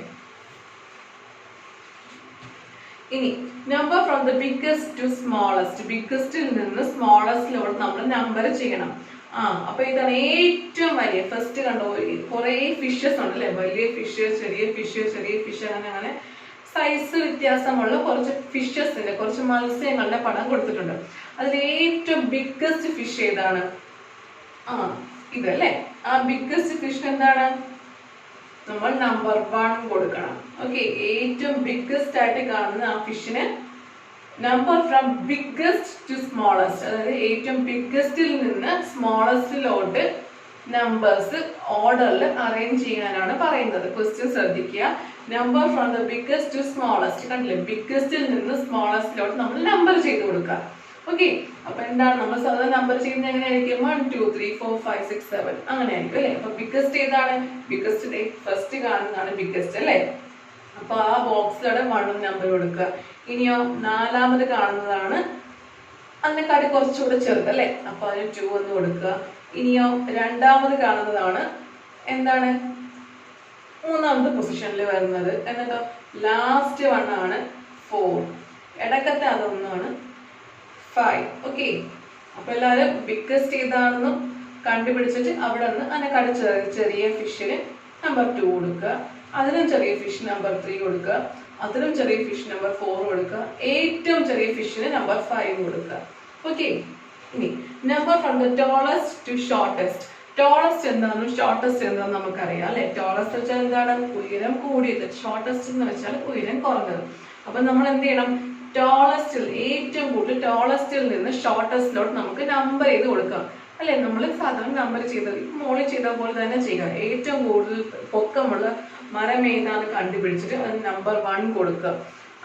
ഇനി number from the biggest to smallest. ബിഗ്ഗസ്റ്റിൽ നിന്ന് സ്മോളസ്റ്റിലോട്ട് നമ്മൾ നമ്പർ ചെയ്യണം. അപ്പൊ ഇതാണ് ഏറ്റവും വലിയ. ഫസ്റ്റ് കണ്ടോ? കുറെ ഫിഷസ് ഉണ്ട് അല്ലെ? വലിയ ഫിഷ്, ചെറിയ ഫിഷ് അങ്ങനെ സൈസ് വ്യത്യാസമുള്ള കുറച്ച് ഫിഷസിന്റെ, കുറച്ച് മത്സ്യങ്ങളുടെ പടം കൊടുത്തിട്ടുണ്ട്. അതിൽ ഏറ്റവും ബിഗ്ഗസ്റ്റ് ഫിഷ് ഏതാണ്? ഇതല്ലേ? ആ ബിഗ്ഗസ്റ്റ് ഫിഷ് എന്താണ്? നമ്മൾ നമ്പർ 1 കൊടുക്കണം. ഓക്കെ, ഏറ്റവും ബിഗ്ഗസ്റ്റ് ആയിട്ട് കാണുന്ന ആ ഫിഷിന് number from biggest to smallest, അതായത് ഏറ്റവും ബിഗ്ഗസ്റ്റിൽ നിന്ന് സ്മോളസ്റ്റിലോട്ട് നമ്പേഴ്സ് ഓർഡറിൽ അറേഞ്ച് ചെയ്യാനാണ് പറയുന്നത്. ക്വസ്റ്റ്യൻ ശ്രദ്ധിക്കുക. Number from the biggest to smallest, കണ്ടില്ലേ, ബിഗ്ഗസ്റ്റിൽ നിന്ന് സ്മോളസ്റ്റിലോട്ട് നമ്മൾ നമ്പർ ചെയ്ത് കൊടുക്കുക. ഓക്കെ, അപ്പൊ എന്താണ് നമ്മൾ സാധാരണ നമ്പർ ചെയ്യുന്നത് എങ്ങനെയായിരിക്കും? 1 2 3 4 5 6 7 അങ്ങനെ ആയിരിക്കും അല്ലെ. അപ്പൊ ബിഗ്ഗസ്റ്റ് ഏതാണ്? ബിഗ്ഗസ്റ്റ് ഫസ്റ്റ് കാണുന്നതാണ് ബിഗ്ഗസ്റ്റ് അല്ലെ. അപ്പൊ ആ ബോക്സിലൂടെ 1 നമ്പർ കൊടുക്കുക. ഇനിയോ നാലാമത് കാണുന്നതാണ് അതിനെക്കാട്ടി കുറച്ചുകൂടെ ചെറുത് അല്ലെ, അപ്പൊ അതിന് 2 എന്ന് കൊടുക്കുക. ഇനിയോ രണ്ടാമത് കാണുന്നതാണ് എന്താണ് മൂന്നാമത്തെ പൊസിഷനിൽ വരുന്നത്, എന്നിട്ടോ ലാസ്റ്റ് 1 ആണ് 4, ഇടക്കത്തെ അതൊന്നാണ് 5. ഓക്കെ, അപ്പൊ എല്ലാവരും ബിഗ്ഗസ്റ്റ് ഏതാണെന്നും കണ്ടുപിടിച്ചിട്ട് അവിടെ നിന്ന് അതിനെക്കാട്ടി ചെറിയ ഫിഷിന് നമ്പർ 2 കൊടുക്കുക, അതിനും ചെറിയ ഫിഷ് നമ്പർ 3 കൊടുക്കുക, അതിനും ചെറിയ ഫിഷ് നമ്പർ 4 കൊടുക്കുക, ഏറ്റവും ചെറിയ ഫിഷിന് നമ്പർ 5 കൊടുക്കുക. ഓക്കെ, ഇനി number from the tallest to shortest. Tallest എന്താണെന്നും ഷോർട്ടസ്റ്റ് എന്താണെന്ന് നമുക്കറിയാം അല്ലെ. ടോളസ്റ്റ് വെച്ചാൽ എന്താണ്? ഉയരം കൂടിയത്. ഷോർട്ടസ്റ്റ് എന്ന് വെച്ചാൽ ഉയരം കുറഞ്ഞത്. അപ്പൊ നമ്മൾ എന്ത് ചെയ്യണം? ടോളസ്റ്റിൽ ഏറ്റവും കൂടുതൽ ടോളസ്റ്റിൽ നിന്ന് ഷോർട്ടസ്റ്റിലോട്ട് നമുക്ക് നമ്പർ ചെയ്ത് കൊടുക്കാം അല്ലെ. നമ്മൾ സാധാരണ നമ്പർ ചെയ്തത് മോളിൽ ചെയ്ത പോലെ തന്നെ ചെയ്യുക. ഏറ്റവും കൂടുതൽ പൊക്കമുള്ള മരം ഏതാന്ന് കണ്ടുപിടിച്ചിട്ട് അതിന് നമ്പർ 1 കൊടുക്കുക.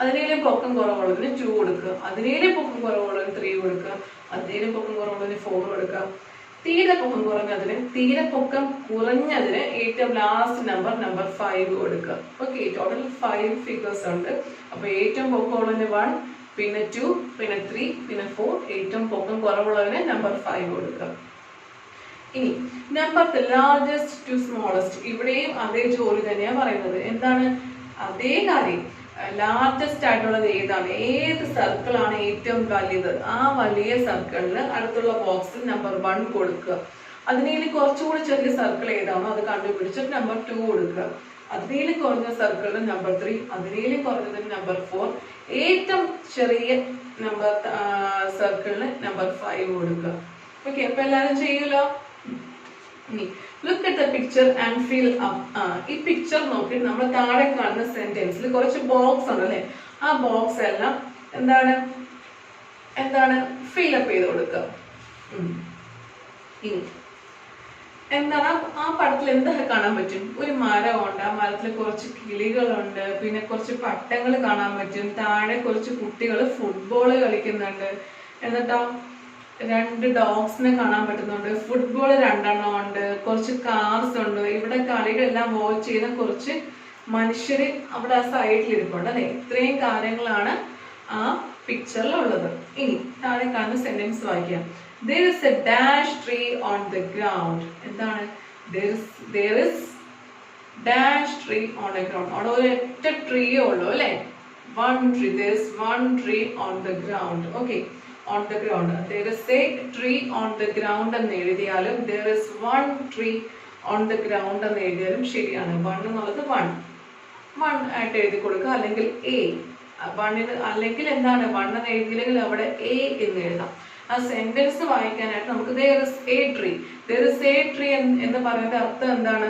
അതിനേലും പൊക്കം കുറവുള്ളതിന് 2 കൊടുക്കുക, അതിനേലും പൊക്കം കുറവുള്ളതിന് 3 കൊടുക്കുക, അതിനേലും പൊക്കം കുറവുള്ളതിന് 4 കൊടുക്കുക, തീരെ പൊക്കം കുറഞ്ഞതിന് ഏറ്റവും ലാസ്റ്റ് നമ്പർ 5 കൊടുക്കുക. ഓക്കെ, ടോട്ടൽ 5 ഫിഗേഴ്സ് ഉണ്ട്. അപ്പൊ ഏറ്റവും പൊക്കമുള്ളതിന് 1, പിന്നെ 2, പിന്നെ 3, പിന്നെ 4, ഏറ്റവും പൊക്കം കുറവുള്ളതിന് നമ്പർ 5 കൊടുക്കുക. ഇനി number the largest to smallest, ഇവിടെയും അതേ ജോലി തന്നെയാണ് പറയുന്നത്. എന്താണ് അതേ കാര്യം? ലാർജസ്റ്റ് ആയിട്ടുള്ളത് ഏതാണ്? ഏത് സർക്കിൾ ആണ് ഏറ്റവും വലുത്? ആ വലിയ സർക്കിളിന് അടുത്തുള്ള ബോക്സിൽ നമ്പർ 1 കൊടുക്കുക. അതിനേലും കുറച്ചുകൂടി ചെറിയ സർക്കിൾ ഏതാണോ അത് കണ്ടുപിടിച്ചിട്ട് നമ്പർ 2 കൊടുക്കുക. അതിനേലും കുറഞ്ഞ സർക്കിളിന് നമ്പർ 3, അതിനേലും കുറഞ്ഞതിന് നമ്പർ 4, ഏറ്റവും ചെറിയ നമ്പർ സർക്കിളിന് നമ്പർ 5 കൊടുക്കുക. ഓക്കെ, അപ്പൊ എല്ലാവരും ചെയ്യൂലോ. ഇനി look at the picture and fill up. ഈ പിക്ചർ നോക്കി നമ്മൾ താഴെ കാണുന്ന സെന്റൻസിൽ കുറച്ച് ബോക്സ് ഉണ്ട് അല്ലെ. ആ ബോക്സ് എല്ലാം എന്താണ് ഫില്ലപ്പ് ചെയ്ത് കൊടുക്കുക. ഇനി എന്താണ് ആ പടത്തിൽ എന്തൊക്കെ കാണാൻ പറ്റും? ഒരു മരമുണ്ട്, ആ മരത്തിൽ കുറച്ച് കിളികളുണ്ട്, പിന്നെ കുറച്ച് പട്ടങ്ങൾ കാണാൻ പറ്റും, താഴെ കുറച്ച് കുട്ടികൾ ഫുട്ബോൾ കളിക്കുന്നുണ്ട്, എന്നിട്ടോ 2 ഡോഗ്സിനെ കാണാൻ പറ്റുന്നുണ്ട്, ഫുട്ബോൾ 2 എണ്ണം ഉണ്ട്, കുറച്ച് കാർസ് ഉണ്ട്, ഇവിടെ കളികളെല്ലാം വാച്ച് ചെയ്യുന്ന കുറച്ച് മനുഷ്യര് അവിടെ ആ സൈഡിൽ ഇരിപ്പുണ്ട് അല്ലെ. ഇത്രയും കാര്യങ്ങളാണ് ആ പിക്ചറിലുള്ളത്. ഇനി താഴെ കാണുന്ന സെന്റൻസ് വായിക്കാം. There is a dash tree on the ground. എന്താണ്? There is dash tree on the ground. അവിടെ ഒരൊറ്റ ട്രീ ഉള്ളൂ അല്ലെ. One tree. There is one tree on the ground. Okay. On the ground. There is a tree on the ground എന്ന് എഴുതിയാലും there is one tree on the ground എന്ന് എഴുതിയാലും ശരിയാണ്. 1 എന്നുള്ളത് 1 ആയിട്ട് എഴുതി കൊടുക്കുക, അല്ലെങ്കിൽ a. 1 അല്ലെങ്കിൽ എന്താണ് 1 എന്ന് എഴുതിയില്ലെങ്കിൽ അവിടെ a എന്ന് എഴുതാം. ആ സെന്റൻസ് വായിക്കാനായിട്ട് നമുക്ക് there is a tree. There is a tree എന്ന് പറയുന്നത് അർത്ഥം എന്താണ്?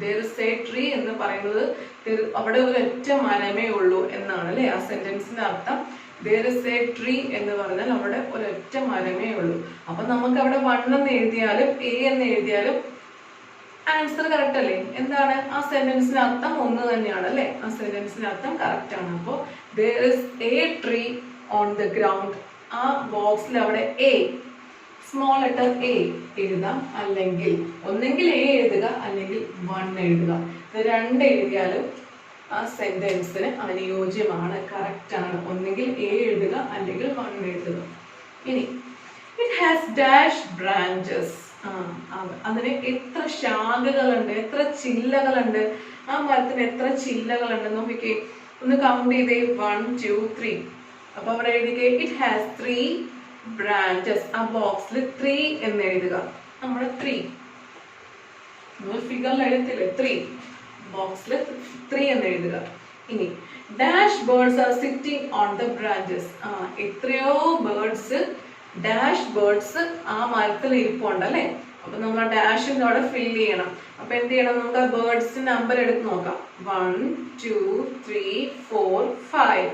There is a tree എന്ന് പറയുന്നത് അവിടെ ഒരൊറ്റ മരമേ ഉള്ളൂ എന്നാണ് അല്ലെ. ആ സെന്റൻസിന്റെ അർത്ഥം there is a tree എന്ന് പറഞ്ഞാൽ അവിടെ ഒരൊറ്റ മരമേ ഉള്ളൂ. അപ്പൊ നമുക്ക് അവിടെ 1 എന്ന് എഴുതിയാലും a എന്ന് എഴുതിയാലും ആൻസർ കറക്റ്റ് അല്ലേ? എന്താണ് ആ സെന്റൻസിന്റെ അർത്ഥം ഒന്ന് തന്നെയാണ് അല്ലെ. ആ സെന്റൻസിന്റെ അർത്ഥം കറക്റ്റ് ആണ്. അപ്പോ there is a tree on the ground, ആ ബോക്സിൽ അവിടെ a, സ്മോൾ ലെറ്റർ a എഴുതാം, അല്ലെങ്കിൽ ഒന്നെങ്കിൽ a എഴുതുക അല്ലെങ്കിൽ 1 എഴുതുക. ഇത് 2 എഴുതിയാലും ആ സെന്റൻസിന് അനുയോജ്യമാണ്, കറക്റ്റ് ആണ്. ഒന്നെങ്കിൽ a എഴുതുക അല്ലെങ്കിൽ 1 എഴുതുക. ഇനി ഇറ്റ് ഹാസ് ഡാഷ് ബ്രാഞ്ചസ്. അതിന് എത്ര ശാഖകളുണ്ട്, എത്ര ചില്ലകളുണ്ട്? ആ മരത്തിന് എത്ര ചില്ലകളുണ്ട് നോക്കിക്കേ, ഒന്ന് കൗണ്ട് ചെയ്തേ. 1 2 3. അപ്പൊ അവിടെ എഴുതിക്കേ ഇറ്റ് ഹാസ് 3 ബ്രാഞ്ചസ്. ആ ബോക്സിൽ 3 എന്ന് എഴുതുക. നമ്മുടെ 3 ഫിഗറിൽ എഴുതില്ലേ 3, ബോക്സിൽ 3 എന്ന് എഴുതുക. ഇനി dash birds are sitting on the branches. എത്രയോ ബേർഡ്സ്, ഡാഷ് ബേർഡ്സ് ആ മരത്തിൽ ഇരിപ്പുണ്ട് അല്ലെ. അപ്പൊ നമ്മൾ ആ ഡാഷിന്റെ അവിടെ ഫില്ല് ചെയ്യണം. അപ്പൊ എന്ത് ചെയ്യണം, നമുക്ക് ആ ബേർഡ്സിന്റെ നമ്പർ എടുത്ത് നോക്കാം. 1 2 3 4 5.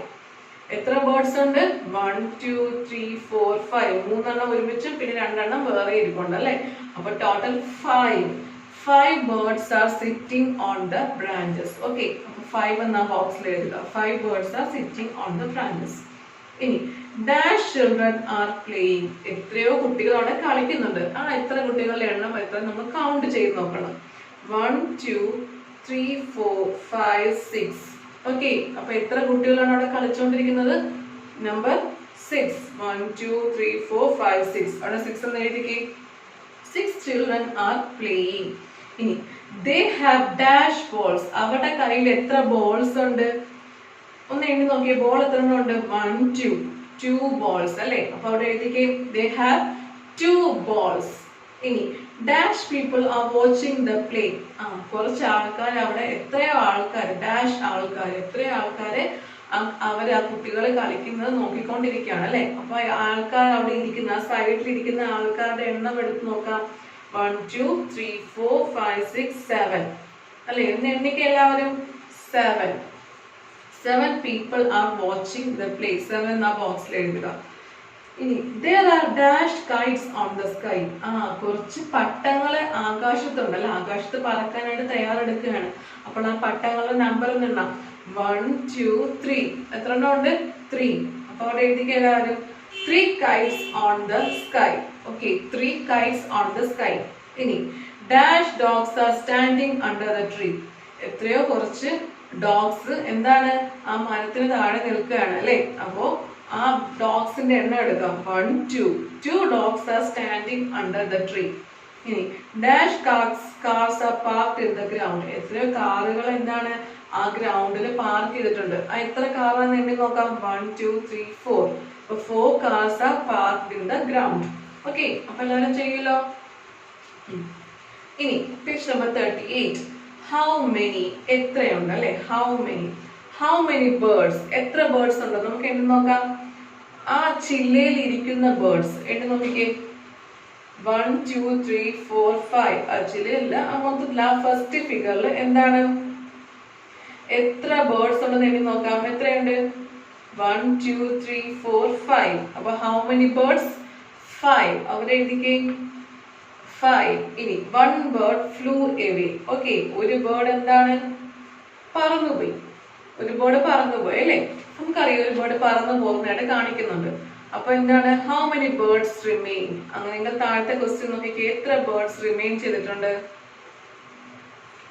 എത്ര ബേർഡ്സ് ഉണ്ട്? 1 2 3 4 5. 3 ഒരുമിച്ചും പിന്നെ 2 വേറെ ഇരിപ്പുണ്ട് അല്ലെ. അപ്പൊ total 5 birds are sitting on the branches. Okay, അപ്പൊ 5 എന്ന ബോക്സിൽ എഴുതുക. 5 birds are sitting on the branches. ഇനി dash children are playing. എത്രയോ കുട്ടികൾ അവിടെ കളിക്കുന്നുണ്ട്. ആ എത്ര കുട്ടികളുടെ എണ്ണം എത്ര നമ്മൾ കൗണ്ട് ചെയ്ത് നോക്കണം. 1 2 3 4 5 6. ഓക്കെ, അപ്പൊ എത്ര കുട്ടികളാണ് അവിടെ കളിച്ചുകൊണ്ടിരിക്കുന്നത്? നമ്പർ 6. 1 2 3 4 5 6. അവിടെ 6 എന്ന് എഴുതിക്കേ. 6 children are playing. ഇനി they have dash balls. അവരുടെ കയ്യിൽ എത്ര ബോൾസ് ഉണ്ട്? ഒന്ന് എണ്ണി നോക്കിയേ. ബോൾ എത്ര ഉണ്ട്? 1 2 balls അല്ലേ. അപ്പൊ അവിടെ എഴുതിക്കേ they have 2 balls. ഇനി dash people are watching the play. കുറച്ച് ആൾക്കാർ അവിടെ, എത്രയോ ആൾക്കാർ, ഡാഷ് ആൾക്കാർ, എത്രയോ ആൾക്കാര് അവര് ആ കുട്ടികളെ കളിക്കുന്നത് നോക്കിക്കൊണ്ടിരിക്കുകയാണ് അല്ലെ. അപ്പൊ ആൾക്കാർ അവിടെ ഇരിക്കുന്ന, ആ സൈഡിൽ ഇരിക്കുന്ന ആൾക്കാരുടെ എണ്ണം എടുത്ത് നോക്കാം. 1 2 3 4 5 6 7 അല്ലെ. എന്ന് എണ്ണിക്ക എല്ലാവരും. 7 people are watching the play. 7 ആ ബോക്സിൽ എഴുതുക. ഇനി there are dash kites on the sky. കുറച്ച് പട്ടങ്ങള് ആകാശത്തുണ്ടല്ലോ. ആകാശത്ത് പറക്കാനായിട്ട് തയ്യാറെടുക്കുകയാണ്. അപ്പോൾ ആ പട്ടങ്ങളുടെ നമ്പർ എണ്ണം 1 2 3. എത്ര എണ്ണം ഉണ്ട്? 3. അപ്പൊ അവിടെ എഴുതിക്കുക എല്ലാവരും. 3 kites on the sky. Okay, 3 kites on the sky. ഇനി dash dogs are standing under the tree. എത്രയോ കുറച്ച് ഡോഗ്സ് എന്താണ് ആ മരത്തിന് താഴെ നിൽക്കുകയാണ് അല്ലെ. അപ്പോ ആ ഡോഗ്സിന്റെ എണ്ണം എടുക്കാം. 1 2 dogs are standing under the tree. ഇനി dash cars are parked in the ground. എത്രയോ കാറുകൾ എന്താണ് ആ ഗ്രൗണ്ടിൽ പാർക്ക് ചെയ്തിട്ടുണ്ട്. എത്ര കാറാന്ന് എണ്ണി നോക്കാം. 1 2 3 4. അപ്പൊ 4 cars are parked in the ground. Okay, അപ്പൊ എല്ലാവരും ചെയ്യല്ലോ. ഇനി പേജ് നമ്പർ 38. how many എത്രയുണ്ട് അല്ലെ. how many birds. എത്ര ബേർഡ്സ് ഉണ്ട് നമുക്ക് എണ്ണി നോക്കാം. ആ ചില്ലയിൽ ഇരിക്കുന്ന ബേർഡ്സ് എണ്ണി നോക്കിക്കേ. 1 2 3 4 5. ആ ചില്ലയില്ല, ആ മൊത്തത്തിൽ ആ ഫസ്റ്റ് ഫിഗറിൽ എന്താണ് എത്ര ബേർഡ്സ് ഉണ്ടെന്ന് എണ്ണി നോക്കാം. എത്രയുണ്ട്? 1 2 3 4 5. അപ്പൊ how many birds? 5. അവിടെ എഴുതിക്കേ 5. ഇനി 1 bird flew away. ഓക്കെ, ഒരു ബേർഡ് എന്താണ് പറന്നുപോയി. ഒരു ബേർഡ് പറന്നുപോയി അല്ലെ. നമുക്കറിയാം ഒരു ബേർഡ് പറന്നു പോകുന്നതായിട്ട് കാണിക്കുന്നുണ്ട്. അപ്പൊ എന്താണ് how many birds remain? അങ്ങനെ താഴത്തെ ക്വസ്റ്റ്യൻ നോക്കിക്കേ. എത്ര ബേർഡ്സ് റിമെയിൻ ചെയ്തിട്ടുണ്ട്?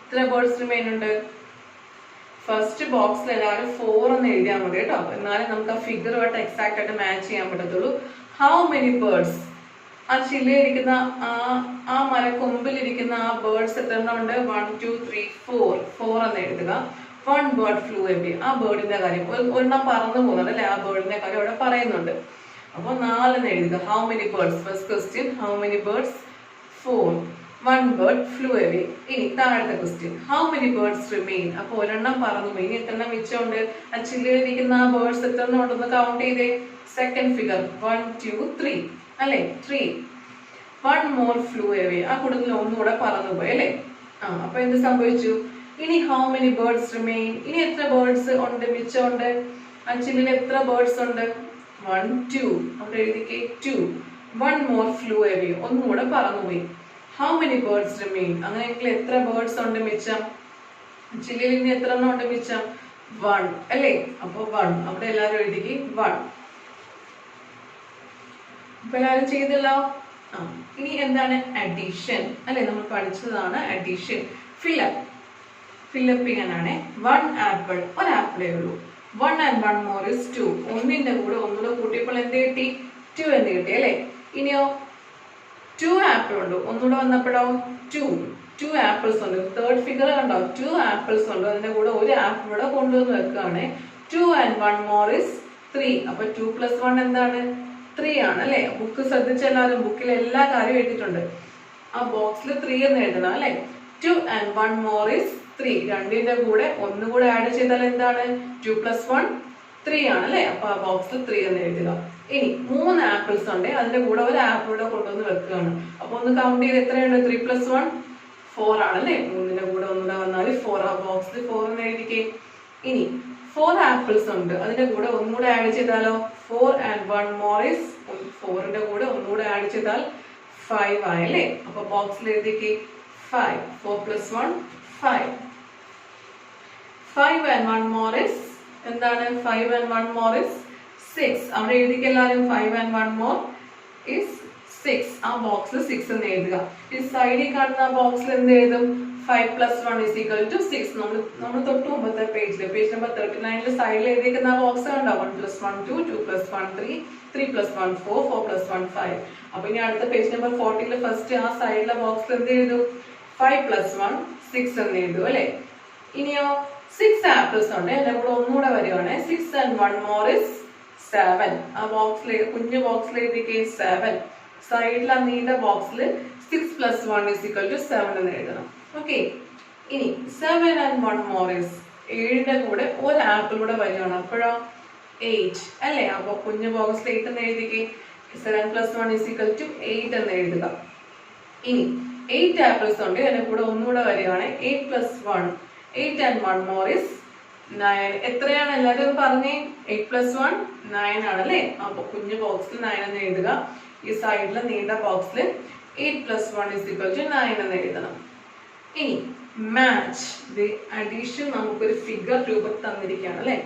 എത്ര ബേർഡ്സ് റിമെയിൻ ഉണ്ട്? ഫസ്റ്റ് ബോക്സിൽ എല്ലാവരും 4 എന്ന് എഴുതിയാൽ മതി കേട്ടോ. എന്നാലും നമുക്ക് ആ ഫിഗറുമായിട്ട് എക്സാക്ട് ആയിട്ട് മാച്ച് ചെയ്യാൻ പറ്റത്തുള്ളൂ. how many birds? ആ ചില്ലയിരിക്കുന്ന ആ മരക്കൊമ്പിലിരിക്കുന്ന ആ ബേർഡ്സ് എത്ര എണ്ണം ഉണ്ട്? 1 2 3 4 എന്ന് എഴുതുക. 1 bird flew away. ആ ബേർഡിന്റെ കാര്യം ഒരെണ്ണം പറന്നു പോകുന്നുണ്ട് അല്ലെ. ആ ബേർഡിന്റെ കാര്യം അവിടെ പറയുന്നുണ്ട്. അപ്പൊ 4 എന്ന് എഴുതുക. how many birds? First question how many birds? 4. 1 bird flew away. ഇനി താഴത്തെ question how many birds remain? അപ്പൊ ഒരെണ്ണം പറന്നു പോയി. ഇനി എത്ര എണ്ണം മിച്ചമുണ്ട്? ആ ചില്ലയിരിക്കുന്ന ആ ബേർഡ്സ് എത്ര എണ്ണം ഉണ്ടെന്ന് കൗണ്ട് ചെയ്തേ. സെക്കൻഡ് ഫിഗർ 1 2 3 അല്ലെ. 3. 1 more flew away. ആ കൂടുതൽ ഒന്നുകൂടെ പറന്നുപോയി അല്ലെ. അപ്പൊ എന്ത് സംഭവിച്ചു? ഇനി how many birds remain? ഇനി എത്ര ബേർഡ്സ് ഉണ്ട് മിച്ചമുണ്ട്? ആ ചില്ലിൽ എത്ര ബേർഡ്സ് ഉണ്ട്? 1 2. അവിടെ എഴുതിക്കേ 2. 1 more flew away. ഒന്നുകൂടെ പറന്നുപോയി. how many birds remain? അങ്ങനെയെങ്കിൽ എത്ര ബേർഡ്സ് ഉണ്ട് മിച്ചം? ചില്ലിൽ ഇനി എത്ര എണ്ണം ഉണ്ട് മിച്ചം? 1 അല്ലേ. അപ്പൊ 1 അവിടെ എല്ലാവരും എഴുതിക്കേ 1. അപ്പൊ എല്ലാവരും ചെയ്തല്ലോ. ഇനി എന്താണ് അഡീഷൻ അല്ലെ. നമ്മൾ പഠിച്ചതാണ് അഡീഷൻ. ഫില്ലപ്പ് ചെയ്യാനാണ്. 1 ആപ്പിൾ, ഒരു ആപ്പിളേ ഉള്ളൂ. 1 and 1 more is 2. ഒന്നിന്റെ കൂടെ ഒന്നുകൂടെ കൂട്ടിയപ്പോൾ എന്ത് കിട്ടി? 2 എന്ന് കിട്ടി അല്ലെ. ഇനിയോ 2 ആപ്പിൾ ഉണ്ട്. ഒന്നുകൂടെ വന്നപ്പോഴോ 2 ആപ്പിൾസ് ഉണ്ട്. തേർഡ് ഫിഗർ കണ്ടോ? 2 ആപ്പിൾസ് ഉണ്ട്. അതിന്റെ കൂടെ ഒരു ആപ്പിൾ കൂടെ കൊണ്ടുവന്ന് വെക്കുകയാണ്. 2 and 1 more is 3. അപ്പൊ 2 + 1 എന്താണ്? 3 ആണ് അല്ലെ. ബുക്ക് ശ്രദ്ധിച്ചെല്ലാവരും. ബുക്കിൽ എല്ലാ കാര്യവും എഴുതിയിട്ടുണ്ട്. ആ ബോക്സിൽ 3 എന്ന് എഴുതണം അല്ലെ. 2 and 1 more is 3. രണ്ടിന്റെ കൂടെ ഒന്നുകൂടെ ആഡ് ചെയ്താൽ എന്താണ്? 2 + 1 3 ആണ് അല്ലേ? അപ്പൊ ആ ബോക്സിൽ 3 എന്ന് എഴുതുക. ഇനി 3 ആപ്പിൾസ് ഉണ്ട്, അതിന്റെ കൂടെ ഒരു ആപ്പിൾ കൂടെ കൊണ്ടുവന്ന് വെക്കുകയാണ്. അപ്പൊ ഒന്ന് കൗണ്ട് ചെയ്ത് എത്രയുണ്ട്? 3 + 1 4 ആണല്ലേ? 3ന്റെ കൂടെ ഒന്നുകൂടെ വന്നാൽ 4. ആ ബോക്സിൽ 4 എന്ന് എഴുതിക്കേ. ഇനി 4 ആപ്പിൾസ് ഉണ്ട്, അതിന്റെ കൂടെ ഒന്നുകൂടെ ആഡ് ചെയ്താലോ? 4 and 1 more is 4ന്റെ കൂടെ ഒന്നുകൂടെ ആഡ് ചെയ്താൽ 5 ആയല്ലേ? അപ്പൊ ബോക്സിൽ എഴുതിക്കേ 5. 4 + 1 5. 5 and 1 more is എന്താണ്? 5 and 1 more is 6. അവിടെ എഴുതിക്കുക എല്ലാവരും. 5 and 1 more is 6. ആ ബോക്സിൽ 6 എന്ന് എഴുതുക. ഈ സൈഡിൽ കാണുന്ന ബോക്സിൽ എന്ത് എഴുതും? 5 + 1 = 6. നമ്മൾ തൊട്ട് മുമ്പത്തെ പേജ് നമ്പർ 39 സൈഡിൽ എഴുതിയിരിക്കുന്ന ആ ബോക്സ് കണ്ടോ? 1 + 1 2, 2 + 1 3, 3 + 1 4, 4 + 1 5. അപ്പൊ ഇനി അടുത്ത പേജ് നമ്പർ 40 ഫസ്റ്റ് ആ സൈഡിലെ ബോക്സിൽ എന്ത് എഴുതും? 5 + 1 6 എന്ന് എഴുതും അല്ലേ? ഇനിയോ 6 ആപ്പിൾസ് ഉണ്ട്, അതിന്റെ കൂടെ ഒന്നുകൂടെ വരുവാണ്. 6 and 1 more is 7. ആ ബോക്സിൽ കുഞ്ഞു ബോക്സിൽ എഴുതിക്കേ 7. സൈഡിൽ ആ നീണ്ട ബോക്സിൽ 6 + 1 = 7 എന്ന് എഴുതണം. ഓക്കെ. ഇനി 7 and 1 more is 7ന്റെ കൂടെ ഒരു ആപ്പിൾ കൂടെ വരുവാണ്. അപ്പോഴോ 8 അല്ലേ? അപ്പൊ കുഞ്ഞു ബോക്സിൽ 8 എന്ന് എഴുതിക്കേ. 7 + 1 = 8 എന്ന് എഴുതുക. ഇനി 8 ആപ്പിൾസ് ഉണ്ട്, അതിന്റെ കൂടെ ഒന്നുകൂടെ വരുവാണ്. 8 + 1 8 and 1 more is 9. എത്രയാണ് എല്ലാവരും പറഞ്ഞേ? 8 + 1 9 ആണല്ലേ? അപ്പൊ കുഞ്ഞു ബോക്സിൽ 9 എന്ന് എഴുതുക. ഈ സൈഡിലെ നീണ്ട ബോക്സിൽ 8 + 1 = 9 എന്ന് എഴുതണം. ഇനി മാച്ച് ദി അഡീഷൻ നമുക്കൊരു ഫിഗർ രൂപത്തിൽ തന്നിരിക്കുകയാണ് അല്ലേ?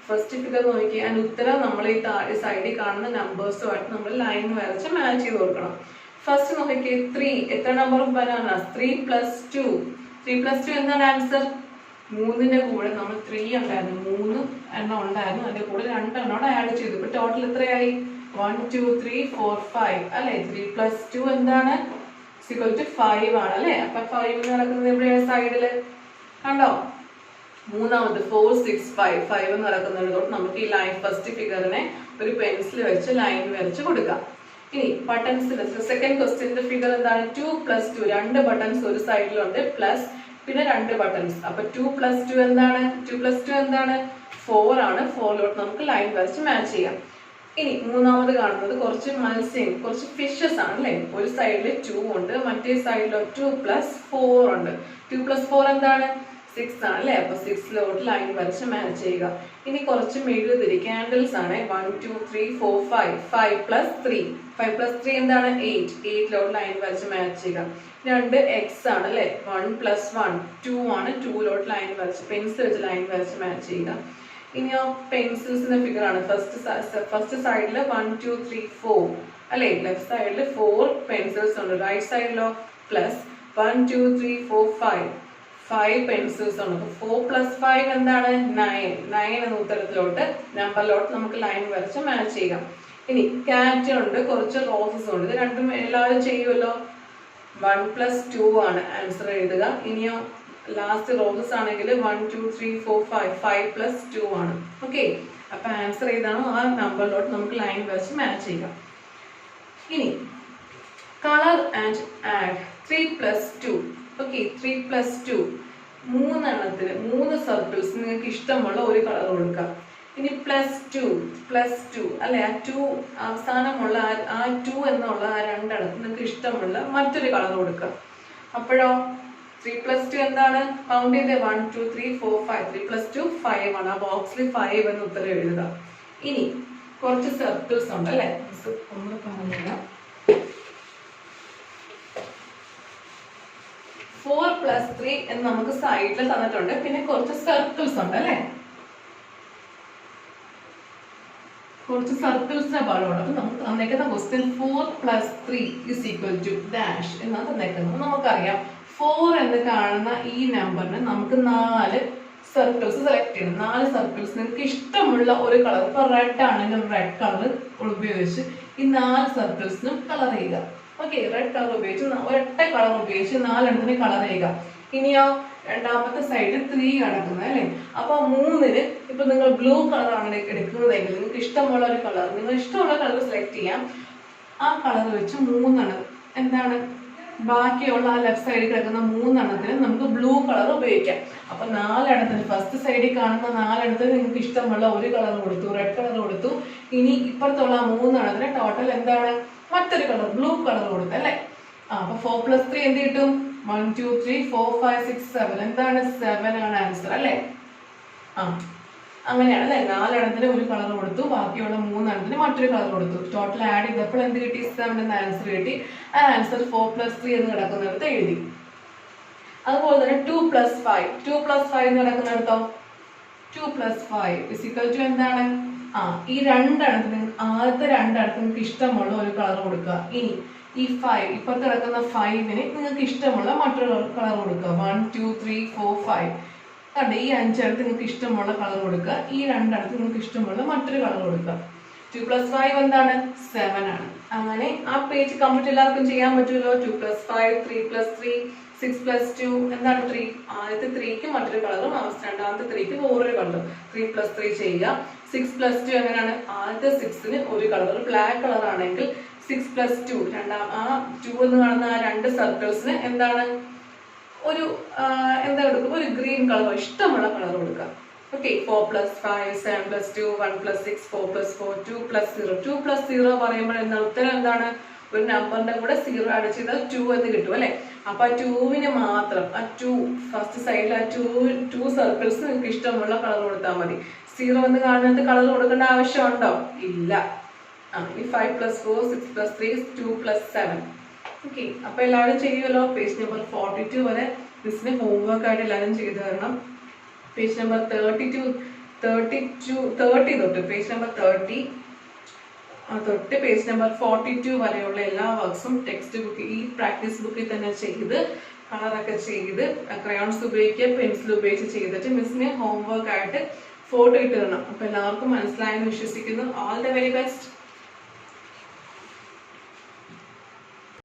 ഫസ്റ്റ് ഫിഗർ നോക്കി, അതിന് ഉത്തരം നമ്മൾ ഈ സൈഡിൽ കാണുന്ന നമ്പേഴ്സുമായിട്ട് നമ്മൾ ലൈൻ വരച്ച് മാച്ച് ചെയ്ത് കൊടുക്കണം. ഫസ്റ്റ് നോക്കിക്കേ 3. എത്ര നമ്പർ ബനാനാസ്? 3 + 2. 3 + 2 എന്താണ് ആൻസർ? 3ന്റെ കൂടെ നമ്മൾ 3 ഉണ്ടായിരുന്നു, 3 എണ്ണം ഉണ്ടായിരുന്നു, അതിന്റെ കൂടെ 2 എണ്ണം ആഡ് ചെയ്തു. ഇപ്പൊ ടോട്ടൽ എത്രയായി? 1 2 3 4 5 അല്ലെ? 3 + 2 എന്താണ്? = 5 ആണ് അല്ലെ? അപ്പൊ 5 നടക്കുന്നത് എവിടെയാണ്? സൈഡില് കണ്ടോ? മൂന്നാമത് 4 6 5 5 എന്ന് നടക്കുന്നുണ്ട്. നമുക്ക് ഈ ലൈൻ ഫസ്റ്റ് ഫിഗറിനെ ഒരു പെൻസിൽ വെച്ച് ലൈൻ വരച്ച് കൊടുക്കാം. ഇനി ബട്ടൺസിൽ സെക്കൻഡ് ക്വസ്റ്റ്യന്റെ ഫിഗർ എന്താണ്? 2 + 2. 2 ബട്ടൺസ് ഒരു സൈഡിലുണ്ട്, പ്ലസ് പിന്നെ 2 ബട്ടൺസ്. അപ്പൊ 2 + 2 എന്താണ്? 2 + 2 എന്താണ്? 4 ആണ്. 4ലോട്ട് നമുക്ക് ലൈൻ വരച്ച് മാച്ച് ചെയ്യാം. ഇനി മൂന്നാമത് കാണുന്നത് കുറച്ച് മത്സ്യം, കുറച്ച് ഫിഷസ് ആണ് അല്ലേ? ഒരു സൈഡിൽ 2 ഉണ്ട്, മറ്റേ സൈഡിലോ 2 + 4 ഉണ്ട്. 2 + 4 എന്താണ്? 6 ആണ് അല്ലേ? അപ്പൊ 6ലോട്ട് ലൈൻ വരച്ച് മാച്ച് ചെയ്യുക. ഇനി കുറച്ച് മെഴുകുതിരി ക്യാൻഡിൽസ് ആണ്. 1 2 3 4 5 5 + 3 5 + 3 എന്താണ്? 8 8ലോട്ട് ലൈൻ വരച്ച് മാച്ച് ചെയ്യുക. 2 എക്സ് ആണ് അല്ലേ? 1 + 1 2 ആണ്. 2ലോട്ട് ലൈൻ വരച്ച് പെൻസിൽ വെച്ച് ലൈൻ വരച്ച് മാച്ച് ചെയ്യുക. ഇനിയോ പെൻസിൽസിന്റെ ഫിഗർ ആണ്. ഫസ്റ്റ് സൈഡില് 1 2 3 4 അല്ലെ? ലെഫ്റ്റ് സൈഡില് 4 പെൻസിൽസ് ഉണ്ട്, റൈറ്റ് സൈഡിലോ പ്ലസ് 1 2 3 4 5 പെൻസിൽസ് ഉണ്ട്. 4 + 5 എന്താണ്? 9 എന്ന ഉത്തരത്തിലോട്ട് നമ്പറിലോട്ട് നമുക്ക് ലൈൻ വരച്ച് മാച്ച് ചെയ്യാം. ഇനി കാറ്റ് ഉണ്ട്, കുറച്ച് റോസസ് ഉണ്ട്. ഇത് രണ്ടും എല്ലാവരും ചെയ്യുമല്ലോ. 1 + 2 ആണ് ആൻസർ എഴുതുക. ഇനിയോ ലാസ്റ്റ് റോസസ് ആണെങ്കിൽ 1 2 3 4 5 + 2 ആണ്. ഓക്കെ. അപ്പൊ ആൻസർ ഏതാണോ ആ നമ്പറിലോട്ട് നമുക്ക് ലൈൻ വരച്ച് മാച്ച് ചെയ്യാം. ഇനി colour and add 3 + 2. Okay. 3 + 2 മൂന്നെണ്ണത്തിന് 3 circles നിങ്ങൾക്ക് ഇഷ്ടമുള്ള ഒരു കളർ കൊടുക്കാം. ഇനി +2 അല്ലെ? ആ 2 അവസാനമുള്ള ആ 2 എന്നുള്ള ആ രണ്ടെണ്ണത്തിന് നിങ്ങൾക്ക് ഇഷ്ടമുള്ള മറ്റൊരു കളർ കൊടുക്കാം. അപ്പോഴോ 3 + 2 എന്താണ്? കൗണ്ട് ചെയ്ത് 1 2 3 4 5 3 + 2 5 ആണ്. ആ ബോക്സിൽ 5 എന്ന് ഉത്തരം എഴുതുക. ഇനി കുറച്ച് സർക്കിൾസ് ഉണ്ട് അല്ലെ? ഒന്ന് പറഞ്ഞുതരാം. 4 + 3 എന്ന് നമുക്ക് സൈഡിൽ തന്നിട്ടുണ്ട്. പിന്നെ കുറച്ച് സർക്കിൾസ് ഉണ്ട് അല്ലെ? കുറച്ച് സർക്കിൾസിനെ ഭാഗമാണ്. അപ്പൊ നമുക്ക് തന്നേക്കുന്ന ക്വസ്റ്റ്യൻ 4 + 3 = ഡാഷ് എന്നാണ് തന്നേക്കുന്നത്. നമുക്കറിയാം 4 എന്ന് കാണുന്ന ഈ നമ്പറിന് നമുക്ക് 4 സർക്കിൾസ് സെലക്ട് ചെയ്യണം. 4 സർക്കിൾസ് നിങ്ങൾക്ക് ഇഷ്ടമുള്ള ഒരു കളർ, ഇപ്പൊ റെഡ് ആണെങ്കിൽ റെഡ് കളർ ഉപയോഗിച്ച് ഈ 4 സർക്കിൾസിനും കളർ ചെയ്യുക. ഓക്കെ. റെഡ് കളർ ഉപയോഗിച്ച് ഒരൊറ്റ കളർ ഉപയോഗിച്ച് 4 എണ്ണത്തിന് കളർ ചെയ്യുക. ഇനിയോ രണ്ടാമത്തെ സൈഡിൽ 3 കിടക്കുന്നത് അല്ലേ? അപ്പൊ 3-ന് ഇപ്പൊ നിങ്ങൾ ബ്ലൂ കളറാണ് എടുക്കുന്നതെങ്കിൽ നിങ്ങൾക്ക് ഇഷ്ടമുള്ള ഒരു കളർ, നിങ്ങൾ ഇഷ്ടമുള്ള കളർ സെലക്ട് ചെയ്യാം. ആ കളർ വെച്ച് 3 എന്താണ് ബാക്കിയുള്ള ആ ലെഫ്റ്റ് സൈഡിൽ കിടക്കുന്ന 3 എണ്ണത്തിന് നമുക്ക് ബ്ലൂ കളർ ഉപയോഗിക്കാം. അപ്പൊ 4 എണ്ണത്തിന് ഫസ്റ്റ് സൈഡിൽ കാണുന്ന 4 എണ്ണത്തിന് നിങ്ങൾക്ക് ഇഷ്ടമുള്ള ഒരു കളർ കൊടുത്തു, റെഡ് കളർ കൊടുത്തു. ഇനി ഇപ്പുറത്തുള്ള 3 എണ്ണത്തിന് ടോട്ടൽ എന്താണ്, മറ്റൊരു കളർ ബ്ലൂ കളർ കൊടുത്തു അല്ലേ. അപ്പൊ 4 + 3 എന്ത് കിട്ടും? 1 2 3 4 5 6 7. എന്താണ്? 7 ആണ് ആൻസർ അല്ലേ. അങ്ങനെയാണ് അല്ലെ. 4 എണ്ണത്തിന് ഒരു കളർ കൊടുത്തു, ബാക്കിയുള്ള 3 എണ്ണത്തിന് മറ്റൊരു കളർ കൊടുത്തു. ടോട്ടൽ ആഡ് ചെയ്തപ്പോൾ എന്ത് കിട്ടി? 7 എന്ന ആൻസർ കിട്ടി. ആ ആൻസർ 4 + 3 എന്ന് കിടക്കുന്നിടത്ത് എഴുതി. അതുപോലെ തന്നെ 2 + 5. 2 + 5 എന്ന് കിടക്കുന്നിടത്തോ 2 + 5 = എന്താണ്? ഈ രണ്ടെണ്ണത്തിന് ആദ്യത്തെ രണ്ടെണ്ണത്തിന് നിങ്ങൾക്ക് ഇഷ്ടമുള്ള ഒരു കളർ കൊടുക്കുക. ഇനി ഈ 5 ഇപ്പുറത്ത് കിടക്കുന്ന 5ന് നിങ്ങൾക്ക് ഇഷ്ടമുള്ള മറ്റൊരു കളർ കൊടുക്കുക. 1 2 3 4 5. കണ്ടേ, ഈ 5 എണ്ണത്തിന് നിങ്ങൾക്ക് ഇഷ്ടമുള്ള കളർ കൊടുക്കുക. ഈ 2 എണ്ണത്തിന് നിങ്ങൾക്ക് ഇഷ്ടമുള്ള മറ്റൊരു കളർ കൊടുക്കുക. 2 + 5 എന്താണ്? 7 ആണ്. അങ്ങനെ ആ പേജ് കംപ്ലീറ്റ് എല്ലാവർക്കും ചെയ്യാൻ പറ്റുമല്ലോ. 2 + 5 3 + 3 6 + 2 എന്താണ്? 3. ആദ്യത്തെ 3ക്ക് മറ്റൊരു കളറും രണ്ടാമത്തെ 3ക്ക് വേറൊരു കളറും. 3 + 3 ചെയ്യുക. 6 + 2 എങ്ങനെയാണ്? ആദ്യത്തെ 6ന് ഒരു കളർ ബ്ലാക്ക് കളർ ആണെങ്കിൽ 6 + 2 ആ 2 എന്ന് കാണുന്ന ആ 2 സർക്കിൾസിന് എന്താണ്? ഒരു എന്താ കൊടുക്കുക? ഒരു ഗ്രീൻ കളർ, ഇഷ്ടമുള്ള കളർ കൊടുക്കുക. ഓക്കെ. 4 + 5 7 + 2 1 + 6 4 + 4 2 + 0. 2 + 0 പറയുമ്പോൾ എന്താണ്? ഉത്തരം എന്താണ്? ഒരു നമ്പറിന്റെ കൂടെ 0 ആഡ് ചെയ്താൽ 2 എന്ന് കിട്ടും അല്ലെ. അപ്പൊ ആ 2വിന് മാത്രം ആ 2 ഫസ്റ്റ് സൈഡിൽ ആ 2 സർക്കിൾസ് നിങ്ങൾക്ക് ഇഷ്ടമുള്ള കളർ കൊടുത്താൽ മതി. 0 എന്ന് കാണുന്നത് കളർ കൊടുക്കേണ്ട ആവശ്യമുണ്ടോ? ഇല്ല. ഇനി 5 + 4 6 + 3 2 + 7. ഓക്കെ. അപ്പൊ എല്ലാവരും ചെയ്യുമല്ലോ. പേജ് നമ്പർ 42 വരെ മിസ്സിന് ഹോംവർക്ക് ആയിട്ട് എല്ലാവരും ചെയ്തു തരണം. പേജ് നമ്പർ 30 തൊട്ട് പേജ് നമ്പർ 30 തൊട്ട് പേജ് നമ്പർ 42 വരെയുള്ള എല്ലാ വർക്ക്സും ടെക്സ്റ്റ് ബുക്ക് ഈ പ്രാക്ടീസ് ബുക്കിൽ തന്നെ ചെയ്ത് കളറൊക്കെ ചെയ്ത് ക്രയോൺസ് ഉപയോഗിക്കുക, പെൻസിൽ ഉപയോഗിച്ച് ചെയ്തിട്ട് മിസ്സിന് ഹോംവർക്ക് ആയിട്ട് ഫോട്ടോ ഇട്ട് തരണം. അപ്പൊ എല്ലാവർക്കും മനസ്സിലായെന്ന് വിശ്വസിക്കുന്നു. All the very best.